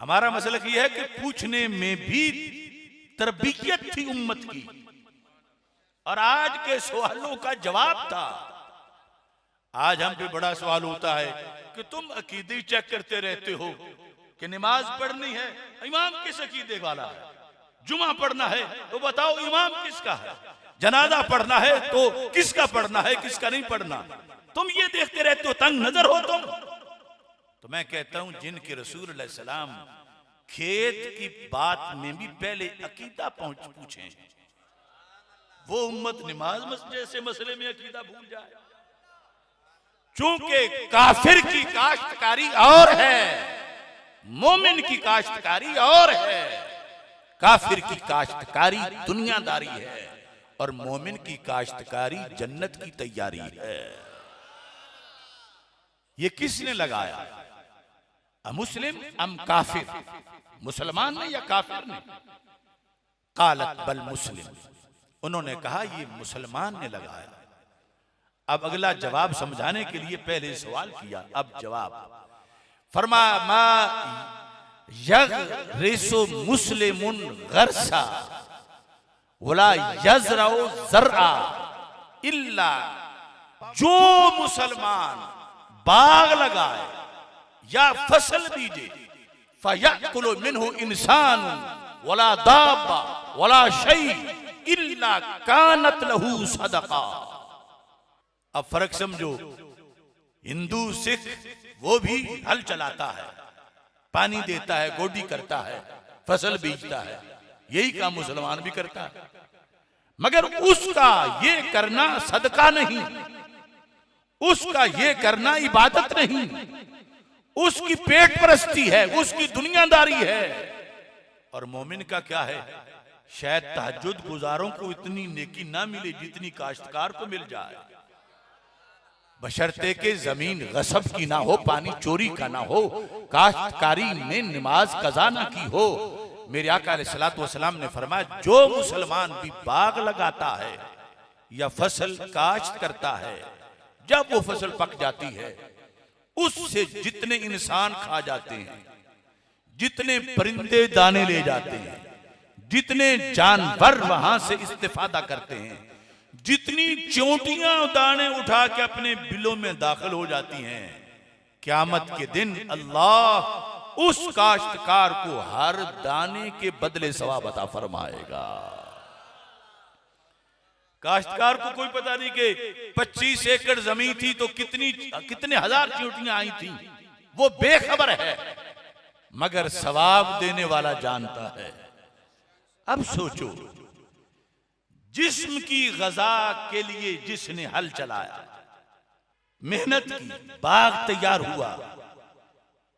हमारा मसलक यह है कि पूछने में भी तरबियत थी उम्मत की, और आज के सवालों का जवाब था। आज हम पे बड़ा सवाल होता है कि तुम अकीदे चेक करते रहते हो कि नमाज पढ़नी है, इमाम किस अकीदे वाला है, जुमा पढ़ना है तो बताओ इमाम किसका है, जनाजा पढ़ना है तो किसका पढ़ना है, किसका नहीं पढ़ना। तुम ये देखते रहते हो, तंग नजर हो तुम। तो मैं कहता हूं जिनके रसूल अलैहि सलाम खेत की बात में भी पहले अकीदा पूछे, वो उम्मत नमाज जैसे मसले में अकीदा भूल जाए। चूंकि काफिर की काश्तकारी और है, मोमिन की काश्तकारी और है। काफिर की काश्तकारी दुनियादारी है और मोमिन की काश्तकारी जन्नत की तैयारी है। ये किसने लगाया? मुस्लिम अम काफिर, मुसलमान ने या काफिर ने? कालत बल मुस्लिम, उन्होंने कहा ये मुसलमान ने लगाया। अब अगला जवाब समझाने के लिए पहले सवाल किया, अब जवाब फरमा मा यगरिसु मुस्लिमुन गरसा वला यजराउ ज़रआ, इल्ला, जो मुसलमान बाग लगाए या फसल बीजे, फयकुलु मिन्हु इंसान वला दाब्बा वला शै इल्ला कानत लहू सदका। अब फर्क समझो, हिंदू सिख वो भी हल चलाता है, पानी देता है, गोडी करता है, फसल बीजता है, यही काम मुसलमान भी करता है। मगर उसका ये करना सदका नहीं, उसका ये करना इबादत नहीं, उसकी पेट परस्ती है, उसकी दुनियादारी है। और मोमिन का क्या है? शायद तहज्जुद गुजारों को इतनी नेकी ना मिले जितनी काश्तकार को मिल जाए, बशर्ते के जमीन गसब की ना हो, पानी चोरी का ना हो, काश्तकारी ने नमाज कज़ा ना की हो। मेरे आका अलैहिस्सलातु वस्सलाम ने फरमाया, जो मुसलमान भी बाग लगाता है या फसल काश्त करता है, जब वो फसल पक जाती है उससे जितने इंसान खा जाते हैं, जितने परिंदे दाने ले जाते हैं, जितने जानवर वहां से इस्तेफादा करते हैं, जितनी चोटियां दाने उठा के अपने बिलों में दाखिल हो जाती हैं, क़यामत के दिन अल्लाह उस काश्तकार को हर दाने के बदले सवाब अता फरमाएगा। काश्तकार को कोई पता नहीं कि 25 एकड़ जमीन थी तो कितने हजार चींटियां आई थी, वो बेखबर है, मगर सवाब देने वाला जानता है। अब सोचो, जिस्म की गजा के लिए जिसने हल चलाया, मेहनत की, बाग तैयार हुआ,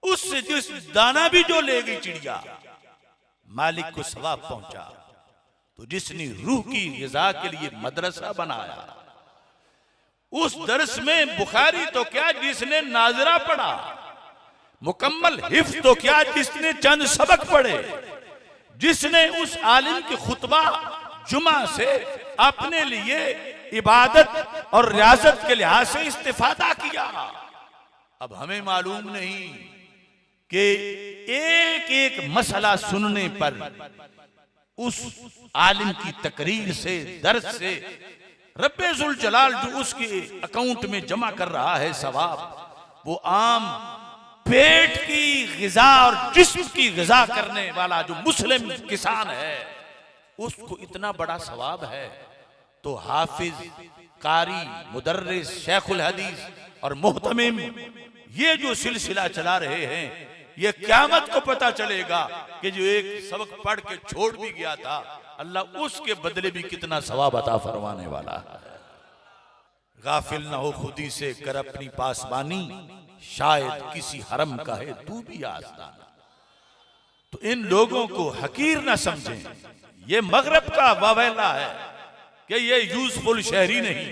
उससे जिस दाना भी जो ले गई चिड़िया, मालिक को सवाब पहुंचा। तो जिसने रूह की ग़िज़ा के लिए मदरसा बनाया, उस दर्स में बुखारी तो क्या जिसने नाज़रा पढ़ा, मुकम्मल हिफ्ज़ तो क्या जिसने चंद सबक पढ़े, जिसने उस आलिम के खुतबा जुमा से अपने लिए इबादत और रियाजत के लिहाज से इस्तिफादा किया। अब हमें मालूम नहीं कि एक एक मसला सुनने पर उस आलिम की तकरीर से, दर्स से रब्बे जुल जलाल जो उसके अकाउंट में जमा कर रहा है सवाब, वो आम पेट की ग़िज़ा और जिस्म की ग़िज़ा करने वाला जो मुस्लिम किसान है उसको इतना बड़ा सवाब है। तो हाफिज, कारी, मुदर्रिस, शेखुल हदीस और मुहतमिम, ये जो सिलसिला चला रहे हैं, ये क़यामत को पता चलेगा कि जो एक सबक पढ़ के छोड़ भी गया था, अल्लाह उसके बदले भी कितना सवाब अता फरमाने वाला है। गाफिल ना हो खुदी से, कर अपनी पासबानी, शायद किसी हरम का है तू भी आस्ताना। तो इन लोगों को हकीर ना समझें, ये मगरब का वावेला है कि ये यूसुफुल शहरी नहीं।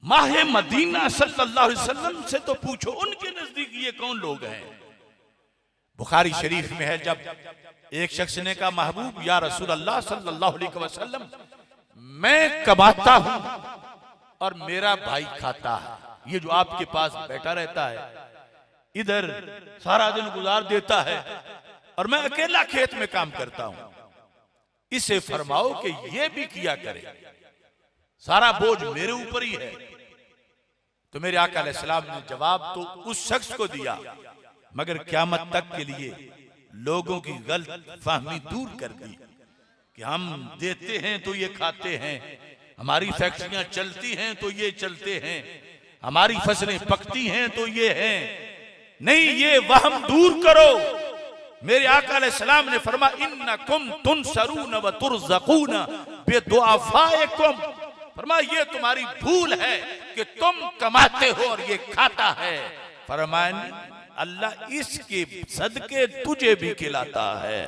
माहे मदीना सल्लल्लाहु अलैहि वसल्लम से तो पूछो, उनके नजदीक ये कौन लोग हैं। बुखारी शरीफ में है, जब एक शख्स ने कहा, महबूब या रसूल अल्लाह सल्लल्लाहु अलैहि वसल्लम, मैं कमाता हूं और मेरा भाई खाता है, ये जो आपके पास बैठा रहता है, इधर सारा दिन गुजार देता है और मैं अकेला खेत में काम करता हूं, इसे फरमाओ कि ये भी किया करे, सारा बोझ मेरे ऊपर ही है। तो मेरे आका अलैहिस्सलाम ने जवाब तो उस शख्स को दिया, मगर क़यामत तक के लिए लोगों की गलत फहमी दूर कर दी कि हम देते हैं तो ये खाते हैं, हमारी फैक्ट्रियां चलती हैं तो ये चलते हैं, हमारी फसलें पकती हैं तो ये हैं। नहीं, ये वहम दूर करो मेरे आका अलैहिस्सलाम ने फरमाया इन्नकुम तुनसरून व तुरज़क़ून बिदुआफ़ाइकुम, फरमाया ये तुम्हारी भूल है कि तुम कमाते हो और ये खाता है। फरमाया अल्लाह इसके सदके तुझे भी खिलाता है।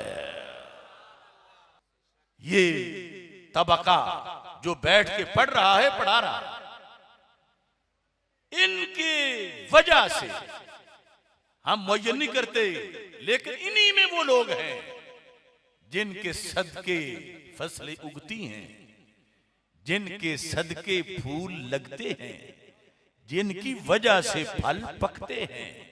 ये तबका जो बैठ के पढ़ रहा है, पढ़ा रहा है, इनकी वजह से हम मुअय्यन नहीं करते, लेकिन इन्हीं में वो लोग हैं जिनके सदके फसलें उगती हैं, जिनके सदके फूल लगते हैं, जिनकी वजह से फल पकते हैं,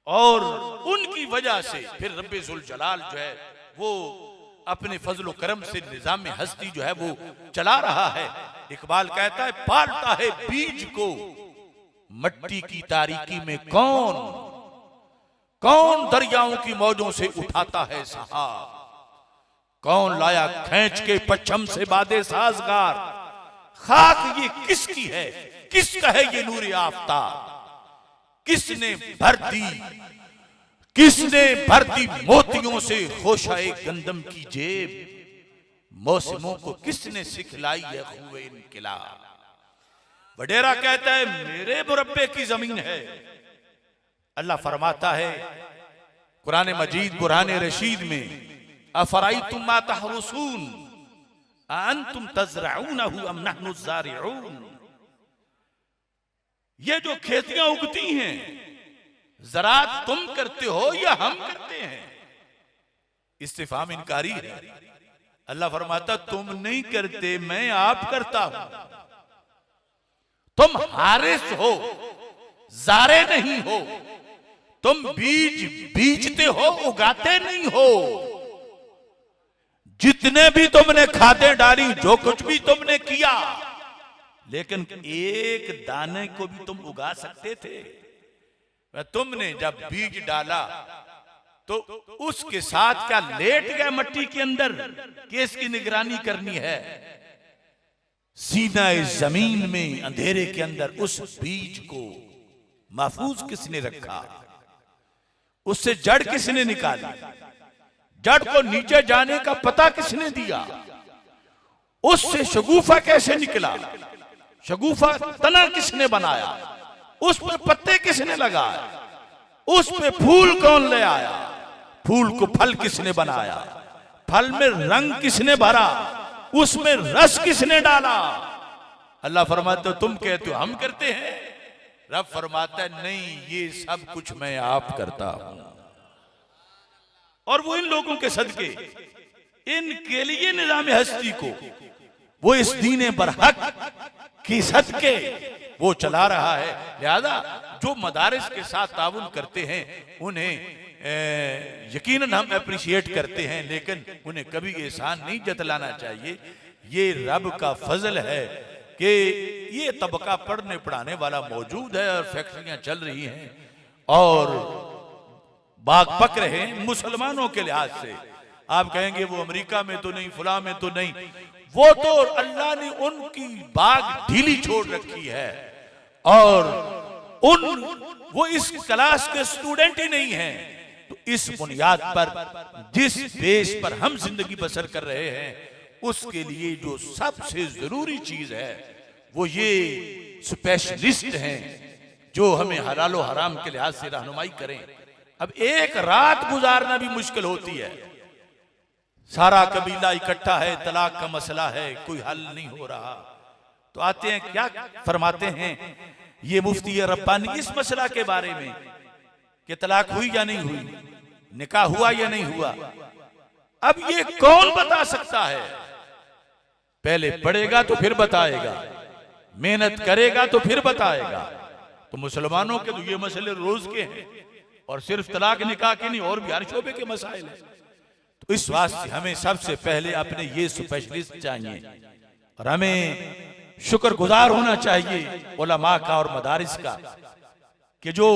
और उनकी वजह से फिर रब्बे जुल जलाल जो है वो अपने फजल करम से निजाम में हस्ती जो है वो चला रहा है। इकबाल कहता है पालता है बीज को मट्टी की तारीकी में कौन, कौन दरियाओं की मौजों से उठाता है सहाब, कौन लाया खींच के पच्छम से बादे साजगार, खाक ये किसकी है, किसका है ये नूर आफताब, किसने भर दी मोतियों से खोशाए गंदम की जेब, मौसमों को किसने सिखलाई है खूबे इनकिलाब। वडेरा कहता है मेरे मुरब्बे की जमीन है। अल्लाह फरमाता है कुरान मजीद कुरान रशीद में अफराइतुम मा तहरुसून अंतुम तज़रऊनहु अम नहनु ज़ारिऊन, ये जो खेतियां उगती हैं ज़राअत तुम करते हो या हम करते हैं। इस्तिफाम इनकारी है। अल्लाह फरमाता तुम नहीं करते, मैं आप करता हूं। तुम हारिस हो, जारे नहीं हो, तुम बीज बीजते हो, उगाते नहीं हो। जितने भी तुमने खादें डाली, जो कुछ भी तुमने किया, लेकिन एक दाने को भी तुम उगा सकते थे। तुमने जब बीज डाला तो उसके साथ क्या लेट गए मट्टी के अंदर कि इसकी निगरानी करनी है। सीना जमीन में अंधेरे के अंदर उस बीज को महफूज किसने रखा, उससे जड़ किसने निकाली, जड़ को नीचे जाने का पता किसने दिया, उससे शगुफा कैसे निकला, शगुफा तना किसने बनाया, उस पर पत्ते किसने लगाए, उस पे फूल कौन ले आया, फूल को फल किसने बनाया, फल में रंग किसने भरा, उसमें रस किसने डाला। अल्लाह फरमाता तुम कहते हो हम करते हैं, रब फरमाता है नहीं, ये सब कुछ मैं आप करता हूं। और वो इन लोगों के सदके, इनके लिए निजाम हस्ती को वो इस दीन बरहक की सदके वो चला रहा है। लिहाजा जो मदारिस के साथ ताउन करते हैं उन्हें यकीनन हम अप्रिशिएट करते हैं, लेकिन उन्हें कभी एहसान नहीं जतलाना चाहिए। ये रब का फजल है कि ये तबका पढ़ने पढ़ाने वाला मौजूद है और फैक्ट्रियां चल रही हैं और बाग पक रहे हैं मुसलमानों के लिहाज से। आप कहेंगे वो अमेरिका में तो नहीं, फुला में तो नहीं, वो तो अल्लाह ने उनकी बाग ढीली छोड़ रखी है और वो इस क्लास के स्टूडेंट ही नहीं हैं। तो इस बुनियाद पर जिस बेस पर हम जिंदगी बसर कर रहे हैं उसके लिए जो सबसे जरूरी चीज है वो ये स्पेशलिस्ट हैं जो हमें हलाल और हराम के लिहाज से रहनुमाई करें। अब एक रात गुजारना भी मुश्किल होती है, सारा कबीला इकट्ठा है, तलाक का मसला है, कोई हल नहीं हो रहा, तो आते हैं क्या फरमाते हैं ये मुफ्ती रब्बानी इस मसला के बारे में कि तलाक हुई या नहीं हुई, निकाह हुआ या नहीं हुआ। अब ये कौन बता सकता है? पहले पढ़ेगा तो फिर बताएगा, मेहनत करेगा तो फिर बताएगा। तो मुसलमानों के तो ये मसले रोज के हैं और सिर्फ तलाक निकाह के नहीं, और भी हर शोबे के मसाइल हैं। तो इस वास्ते हमें सबसे पहले अपने ये स्पेशलिस्ट चाहिए और हमें शुक्रगुजार होना चाहिए उलमा का और मदारिस का कि जो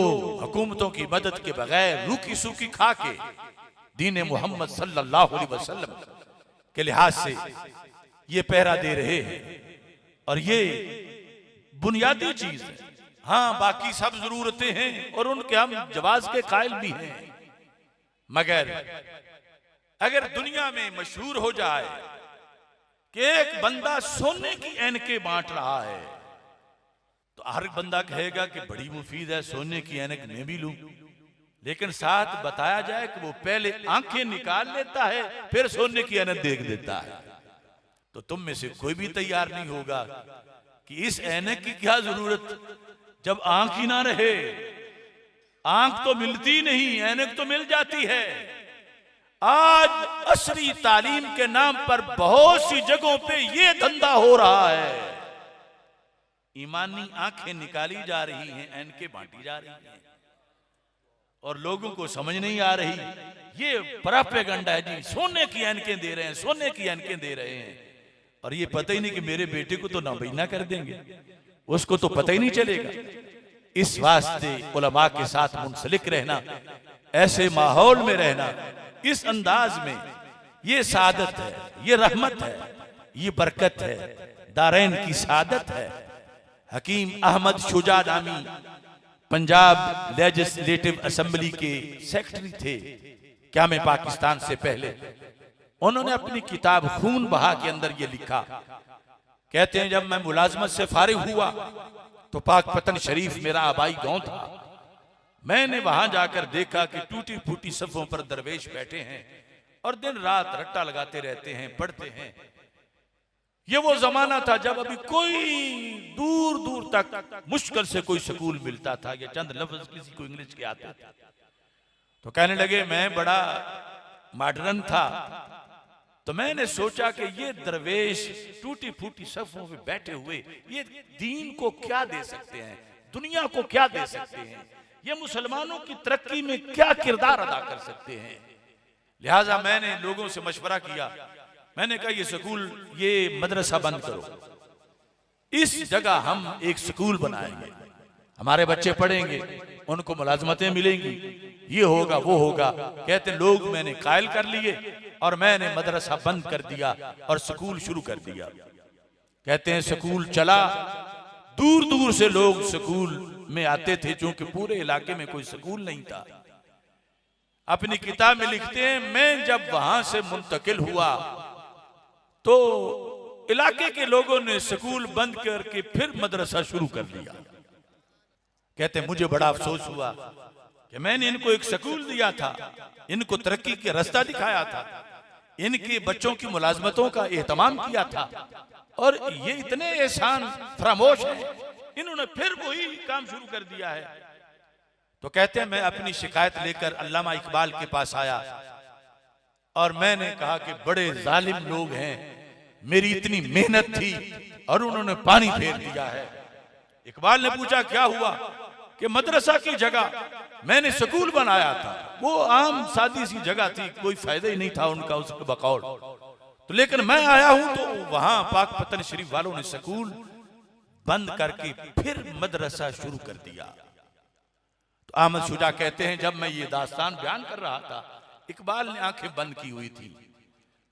हुकूमतों की मदद के बगैर रूखी सूखी खा के दीन मोहम्मद सल्लल्लाहु अलैहि वसल्लम के लिहाज से ये पहरा दे रहे हैं और ये बुनियादी चीज है। हाँ, बाकी सब जरूरतें हैं और उनके हम जवाज के कायल भी हैं, मगर अगर दुनिया में मशहूर हो जाए कि एक बंदा सोने की ऐनकें बांट रहा है तो हर बंदा कहेगा कि बड़ी मुफीद है, सोने की ऐनक मैं भी लूं। लेकिन साथ बताया जाए कि वो पहले आंखें निकाल लेता है फिर सोने की ऐनक देख देता है, तो तुम में से कोई भी तैयार नहीं होगा कि इस ऐनक की क्या जरूरत जब आंख ही ना रहे। आंख तो मिलती नहीं, ऐनक तो मिल जाती है। आज असरी तालीम के नाम पर बहुत सी जगहों पे ये धंधा हो रहा है। ईमानी आंखें निकाली जा रही हैं, ऐनकें बांटी जा रही हैं और लोगों को समझ नहीं आ रही। ये प्रोपेगेंडा है जी, सोने की ऐनकें दे रहे हैं, सोने की ऐनकें दे रहे हैं, और ये पता ही नहीं कि मेरे बेटे को तो नाबीना कर देंगे, उसको तो पता ही नहीं चलेगा। इस वास्ते उलमा के साथ मुंसलिक रहना, ऐसे माहौल में रहना, इस अंदाज में, ये सादत है, ये रहमत है, ये बरकत है, दारैन की सादत है। हकीम अहमद शुजा नामी पंजाब लेजिस्लेटिव असेंबली के सेक्रेटरी थे क्या में पाकिस्तान से पहले। उन्होंने अपनी किताब खून बहा के अंदर ये लिखा, कहते हैं जब मैं मुलाजमत से फारिग हुआ तो पाकपतन शरीफ मेरा आबाई गांव था। मैंने वहां जाकर देखा कि टूटी फूटी सफों पर दरवेश बैठे हैं और दिन रात रट्टा लगाते रहते हैं, पढ़ते हैं। ये वो जमाना था जब अभी कोई दूर दूर तक मुश्किल से कोई स्कूल मिलता था या चंद लफ्ज किसी को इंग्लिश के आते थे। तो कहने लगे मैं बड़ा मॉडर्न था, तो मैंने सोचा कि ये दरवेश टूटी फूटी सफों में बैठे हुए ये दीन को क्या दे सकते हैं, दुनिया को क्या दे सकते हैं, ये मुसलमानों की तरक्की में क्या किरदार अदा कर सकते हैं। लिहाजा मैंने लोगों से मशवरा किया, मैंने कहा ये स्कूल, ये मदरसा बंद करो, इस जगह हम एक स्कूल बनाएंगे, हमारे बच्चे पढ़ेंगे, उनको मुलाजमतें मिलेंगी, ये होगा वो होगा। कहते लोग मैंने कायल कर लिए और मैंने मदरसा बंद कर दिया और स्कूल शुरू कर दिया। कहते हैं स्कूल चला, दूर दूर से लोग स्कूल में आते थे, क्योंकि पूरे इलाके में कोई स्कूल नहीं था। अपनी किताब में लिखते हैं मैं जब वहां से मुंतकिल हुआ तो इलाके के लोगों ने स्कूल बंद करके फिर मदरसा शुरू कर दिया। कहते मुझे बड़ा अफसोस हुआ कि मैंने इनको एक स्कूल दिया था, इनको तरक्की के रास्ता दिखाया था, इनके बच्चों की मुलाजमतों का एहतमाम किया था, और ये इतने एहसान फरामोश हैं, इन्होंने फिर वही काम शुरू कर दिया है। तो कहते हैं मैं अपनी शिकायत लेकर अल्लामा इकबाल के पास आया और मैंने कहा कि बड़े जालिम लोग हैं, मेरी इतनी मेहनत थी और उन्होंने पानी फेर दिया है। इकबाल ने पूछा क्या हुआ, कि मदरसा की जगह मैंने स्कूल बनाया था, वो आम सादी सी जगह थी, कोई फायदा ही नहीं था उनका उसके बकौल, तो लेकिन मैं आया हूं तो वहां पाकपतन शरीफ वालों ने स्कूल बंद करके फिर मदरसा शुरू कर दिया। तो अहमद शुजा कहते हैं जब मैं ये दास्तान बयान कर रहा था, इकबाल ने आंखें बंद की हुई थी,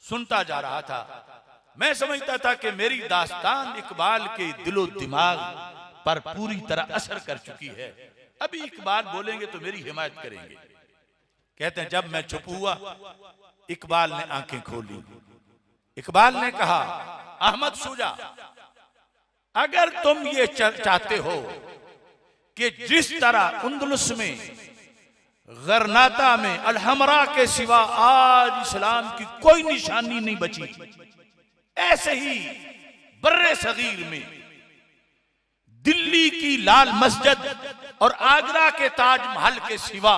सुनता जा रहा था। मैं समझता था कि मेरी दास्तान इकबाल के दिलो दिमाग पर पूरी तरह असर कर चुकी है, अभी इकबाल बोलेंगे तो मेरी हिमायत करेंगे। कहते हैं जब मैं चुप हुआ, इकबाल ने आंखें खोली। इकबाल ने कहा अहमद शुजा, अगर तुम ये चाहते हो कि जिस तरह उंदुलुस में, गरनाता में, अलहमरा के सिवा आज इस्लाम की कोई निशानी नहीं बची, ऐसे ही बर्रे सगीर में दिल्ली की लाल मस्जिद और आगरा के ताजमहल के सिवा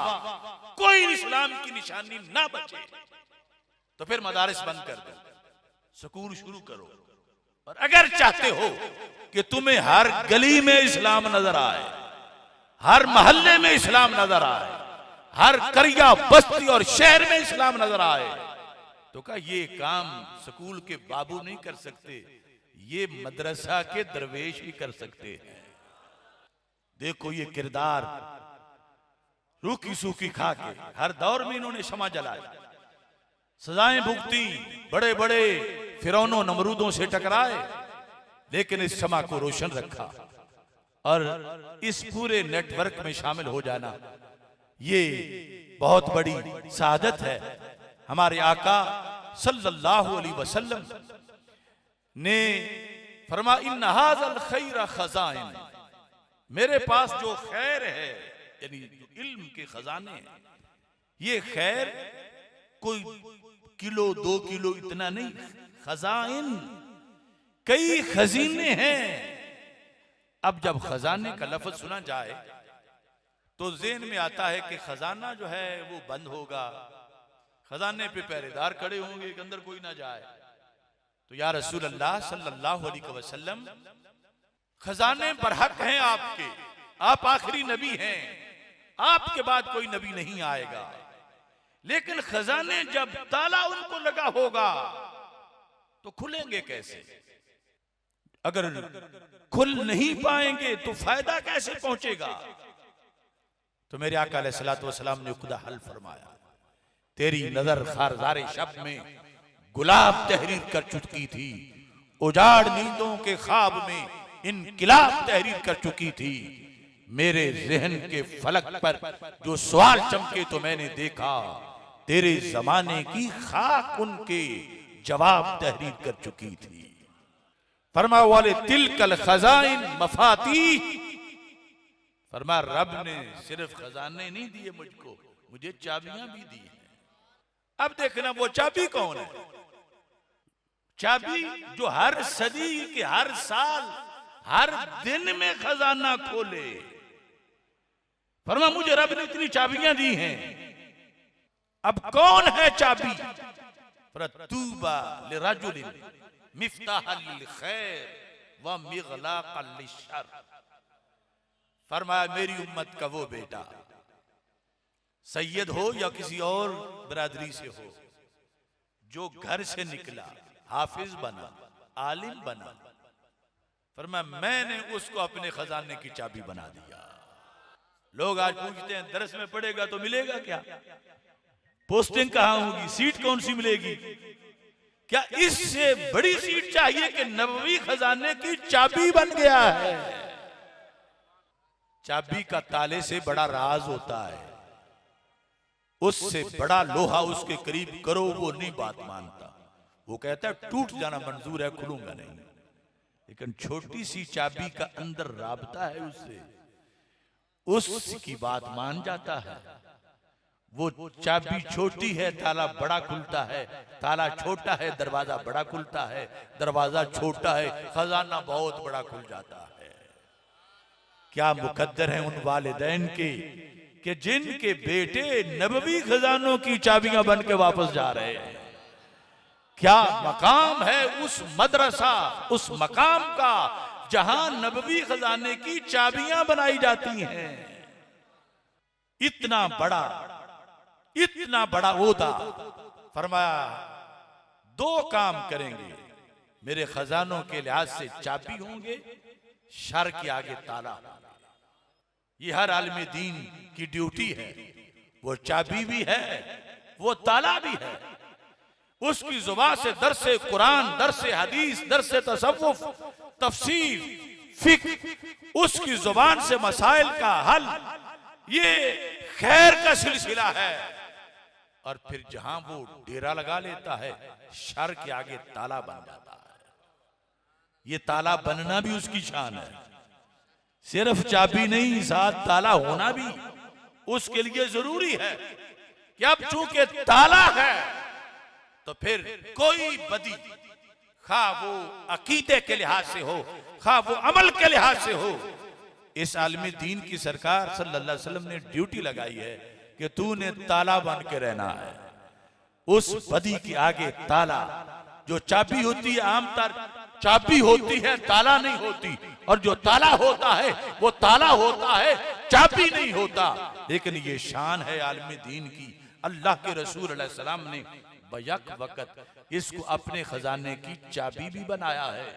कोई इस्लाम की निशानी ना बचे, तो फिर मदारिस बंद कर दो, स्कूल शुरू करो। और अगर चाहते हो कि तुम्हें हर गली में इस्लाम नजर आए, हर मोहल्ले में इस्लाम नजर आए, हर करिया बस्ती और शहर में इस्लाम नजर आए, तो कहा ये काम स्कूल के बाबू नहीं कर सकते, ये मदरसा के दरवेश ही कर सकते हैं। देखो ये किरदार, रूखी सूखी खा के हर दौर में इन्होंने शमा जलाया, सजाएं भुगती, बड़े बड़े फिरौनों नमरूदों से टकराए, लेकिन इस शमा को रोशन रखा। और इस पूरे नेटवर्क में शामिल हो जाना, ये बहुत बड़ी सादत है। हमारे आका सल्लल्लाहु अलैहि वसल्लम ने फरमा इन हाज़ल खैर खज़ाइन, मेरे पास जो खैर है यानी इल्म के खजाने हैं, ये खैर कोई किलो 2 किलो इतना नहीं, खजाइन कई खजीने हैं। अब जब खजाने का लफ्ज सुना जाए तो ज़हन में आता है कि खजाना जो है वो बंद होगा, खजाने पे पहरेदार खड़े होंगे कि अंदर कोई ना जाए। तो या रसूल अल्लाह सल्लल्लाहु अलैहि वसल्लम, खजाने बरहक हैं आपके, आप आखिरी नबी हैं, आपके बाद कोई नबी नहीं आएगा, लेकिन खजाने जब ताला उनको लगा होगा तो खुलेंगे कैसे? अगर खुल नहीं पाएंगे तो फायदा कैसे पहुंचेगा? तो मेरे आका अलैहिस्सलातु वस्सलाम ने खुदा हल फरमाया, तेरी नजर खारदारे शब में गुलाब तहरीर कर चुकी थी, उजाड़ नींदों के ख्वाब में इनकिलाब तहरीर कर चुकी थी। मेरे जहन के फलक पर जो सवाल चमके तो मैंने देखा, तेरे जमाने की खाक उनके जवाब तहरीर कर चुकी थी। फरमा वाले तिलकल खजाइन मफाती, फरमा रब ने सिर्फ खजाने नहीं दिए मुझको, मुझे चाबियां भी दी हैं। अब देखना वो चाबी कौन है? चाबी जो हर सदी के हर साल हर दिन में खजाना खोले। फरमा मुझे रब ने इतनी चाबियां दी हैं, अब कौन है चाबी? फरतूबा लिरजुलिन मिफ्ताहल लिल खैर व मिगलाकल लिश्शर। फरमाया मेरी उम्मत का वो बेटा, सैयद हो या किसी और बिरादरी से हो, जो घर से निकला हाफिज बना, आलिम बना, फरमाया मैंने उसको अपने खजाने की चाबी बना दिया। लोग आज पूछते हैं दरस में पढ़ेगा तो मिलेगा क्या? पोस्टिंग कहां होगी? सीट कौन सी मिलेगी? क्या इससे बड़ी सीट चाहिए कि नबवी खजाने की चाबी बन गया है? चाबी का ताले से बड़ा राज होता है, उससे बड़ा लोहा उसके करीब करो वो नहीं बात मानता, वो कहता है टूट जाना मंजूर है, खुलूंगा नहीं। लेकिन छोटी सी चाबी का अंदर राबता है उससे, उसकी बात मान जाता है। वो चाबी छोटी है, ताला बड़ा खुलता है, ताला छोटा है, दरवाजा बड़ा खुलता है, दरवाजा छोटा है, खजाना बहुत बड़ा खुल जाता है। क्या मुकद्दर है उन वालिदैन के कि जिनके बेटे नबवी खजानों की चाबियां बन के वापस जा रहे हैं। क्या मकाम है उस मदरसा, उस मकाम का जहां नबवी खजाने की चाबियां बनाई जाती हैं। इतना बड़ा ओहदा। फरमाया 2 काम करेंगे, मेरे खजानों के लिहाज से चाबी होंगे, शर के आगे ताला। ये हर आलिम दीन की ड्यूटी है, वो चाबी भी है, वो ताला भी है। उसकी जुबान से दरसे कुरान, दरसे हदीस, दरसे तसव्वुफ, तफसीर, फिक्र, उसकी जुबान से मसाइल का हल, ये खैर का सिलसिला है। और फिर जहां वो डेरा लगा लेता है, शर के आगे ताला बन जाता है। ये ताला बनना भी उसकी शान है, सिर्फ चाबी नहीं, साथ ताला होना भी उसके लिए जरूरी है कि अब चूंकि ताला है तो फिर कोई बदी, खा वो अकीदे के लिहाज से हो, खा वो अमल के लिहाज से हो, इस आलमी दीन की सरकार सल्लल्लाहु अलैहि वसल्लम ने ड्यूटी लगाई है कि तूने ताला बन के रहना है। उस बदी के आगे ताला, जो चाबी होती है आमतौर चाबी होती है, ताला नहीं होती, और जो ताला होता है वो ताला होता है, चाबी नहीं होता। लेकिन ये शान है आलमी दीन की। अल्लाह के रसूल अलैहि सलाम ने बैक वक्त इसको अपने खजाने की चाबी भी बनाया है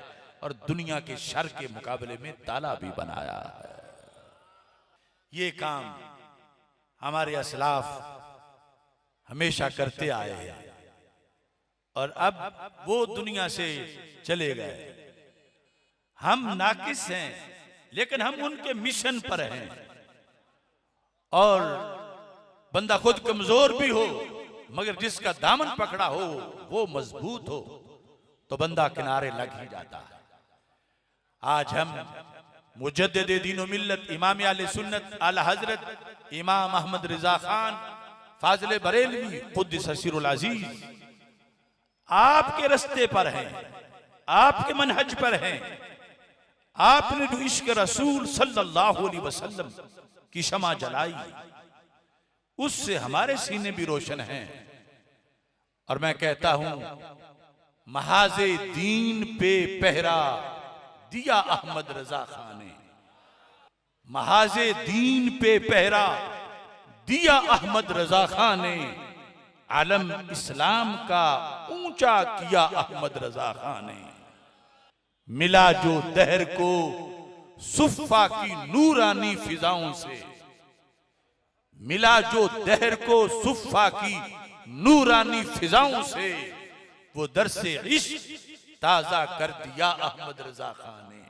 और दुनिया के शर के मुकाबले में ताला भी बनाया है। ये काम हमारे असलाफ हमेशा करते आए हैं और अब वो दुनिया से चले गए। हम नाकिस हैं, लेकिन हम उनके मिशन पर हैं और बंदा खुद कमजोर भी हो मगर जिसका दामन पकड़ा हो वो मजबूत हो तो बंदा किनारे लग ही जाता है। आज हम मुजद्दिद दीन व मिल्लत इमाम आले सुन्नत आला हजरत इमाम अहमद रिजा खान फाजिल बरेलवी कुद्दस सिरुल अजीज आपके रास्ते पर हैं, आपके मनहज पर हैं। आपने जो इश्क रसूल सल्लल्लाहु अलैहि वसल्लम की शमा जलाई उससे हमारे सीने भी रोशन हैं। और मैं कहता हूं महाजे दीन पे पहरा दिया अहमद रजा खान ने, महाजे दीन पे पहरा दिया अहमद रजा खान ने, आलम इस्लाम का ऊंचा किया अहमद रजा खान ने। मिला जो दहर को सुफ़ा की नूरानी फिजाओं से, मिला जो दहर को सुफ़ा की नूरानी फिजाओं से, वो दरसे इश्क ताजा कर दिया अहमद रजा खान ने।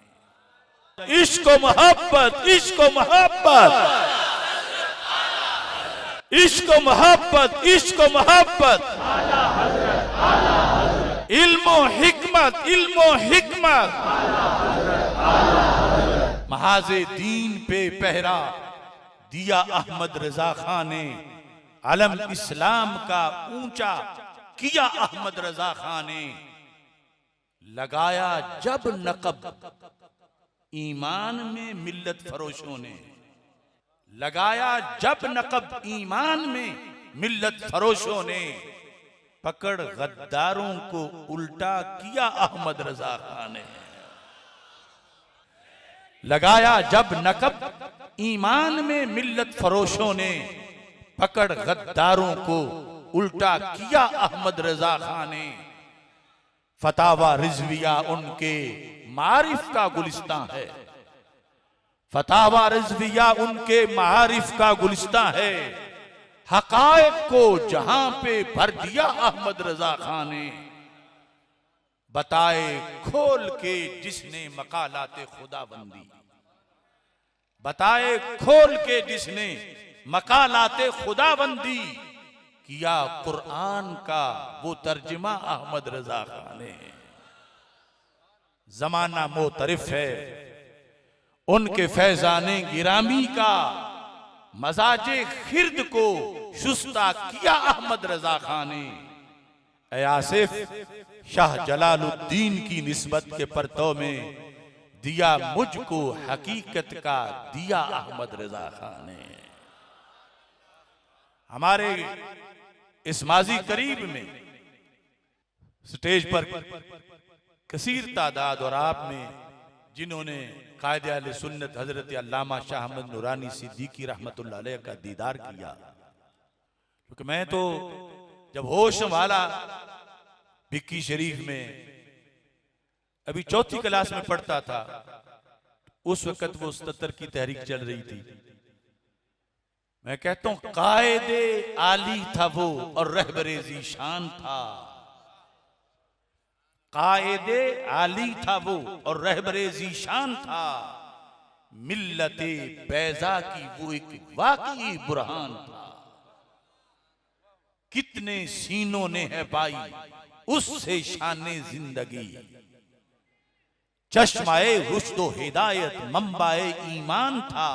इश्क मोहब्बत, इश्क मोहब्बत, इश्क मोहब्बत, इश्क मोहब्बत, इल्मो हिकमत, इल्मो हिकमत, महाजे दीन पे पहरा दिया अहमद रजा खान ने, अलम इस्लाम का ऊंचा किया अहमद रजा खान ने। लगाया जब नकब ईमान में मिल्लत फरोशों ने, लगाया जब नकब ईमान में मिल्लत फरोशों ने, पकड़ गद्दारों को उल्टा किया अहमद रजा खान ने। लगाया जब नकब ईमान में मिल्लत फरोशों ने, पकड़ गद्दारों को उल्टा किया अहमद रजा खान ने। फतावा रिजविया उनके मारिफ का गुलिस्तां है, फतावा रिजविया उनके मारिफ का गुलिस्तां है। हकायक को जहां पे भर दिया अहमद रजा खान ने, बताए खोल के जिसने मकालाते खुदाबंदी, बताए खोल के जिसने मकालाते खुदाबंदी, किया कुरान का वो तर्जुमा अहमद रजा खान ने। जमाना मोतरिफ है उनके फैजाने गिरामी का, मजाजे खिर्द को शुस्ता किया अहमद रजा खान ने। ऐ आसिफ शाह जलालुद्दीन की निस्बत के परतों में दिया मुझको हकीकत का दिया अहमद रजा खान ने। हमारे इस माजी करीब में स्टेज पर कसीर तादाद और आप में जिन्होंने कायदे अहले सुन्नत हजरत अल्लामा शाह अहमद नूरानी सिद्दीकी रहमतुल्लाह अलैह का दीदार किया, क्योंकि मैं तो जब होश वाला भिक्की शरीफ में अभी चौथी क्लास में पढ़ता था, उस वक्त वो 77 की तहरीक चल रही थी। मैं कहता हूं कायदे आली था वो और रहबरे ज़ीशान था, कायदे आली था वो और रहबरे ज़ीशान था। मिल्लते बैजा की वो एक वाकई बुरहान था, कितने सीनों ने है पाई उससे शाने जिंदगी। चश्माए रुश्दो हिदायत मंबाए ईमान था,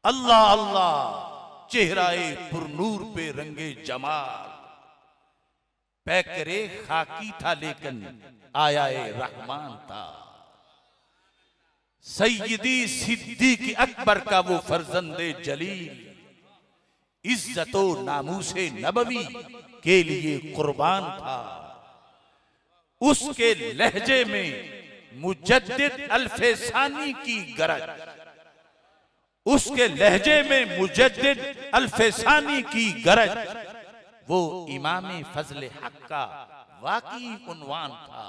अल्लाह अल्लाह चेहराए पुरनूर पे रंगे जमाल। पैकरे खाकी था लेकिन आयाए रहमान था। सैयदी सिद्दीक अकबर का वो फर्जंदे जलील, इज्जतो नामूसे नबवी के लिए कुर्बान था। उसके लहजे में मुजद्दिद अल्फेसानी की गरज, उसके लहजे में मुजद्दिद अल्फेसानी की गरज, वो इमामे फजले हक का वाकई उन्वान था।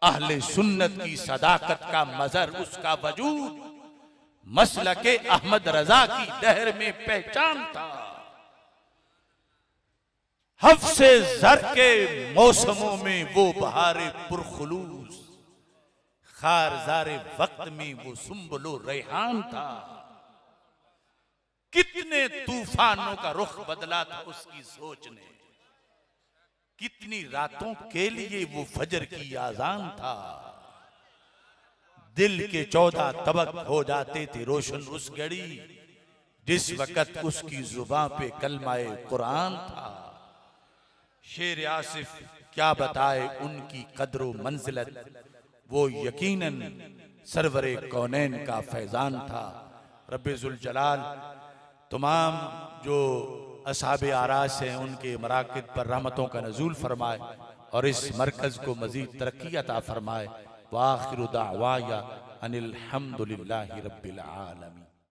अहले सुन्नत की सदाकत का मजर उसका वजूद, मसलके अहमद रजा की लहर में पहचान था। हफ्से जर के मौसमों में वो बहारे पुरखुलूस, खारजारे वक्त में वो सुंबलो रेहान था। कितने तूफानों का रुख बदला था उसकी सोच ने, कितनी रातों के लिए वो फजर की आजान था। दिल के 14 तबक हो जाते थे रोशन उस घड़ी, जिस वक़्त उसकी जुबान पे कलमाए कुरान था। शेर आसिफ क्या बताए उनकी कद्रो मंजिलत, वो यकीनन सरवरे कौनैन का फैजान था। रब्बे जुल जलाल तमाम जो असहाबे आरास हैं उनके मराकिब पर रहमतों का नज़ूल फरमाए और इस मरकज़ को मज़ीद तरक्की अता फरमाए। व आखिरु दावाया अनिल हम्दुलिल्लाहि रब्बिल आलमीन।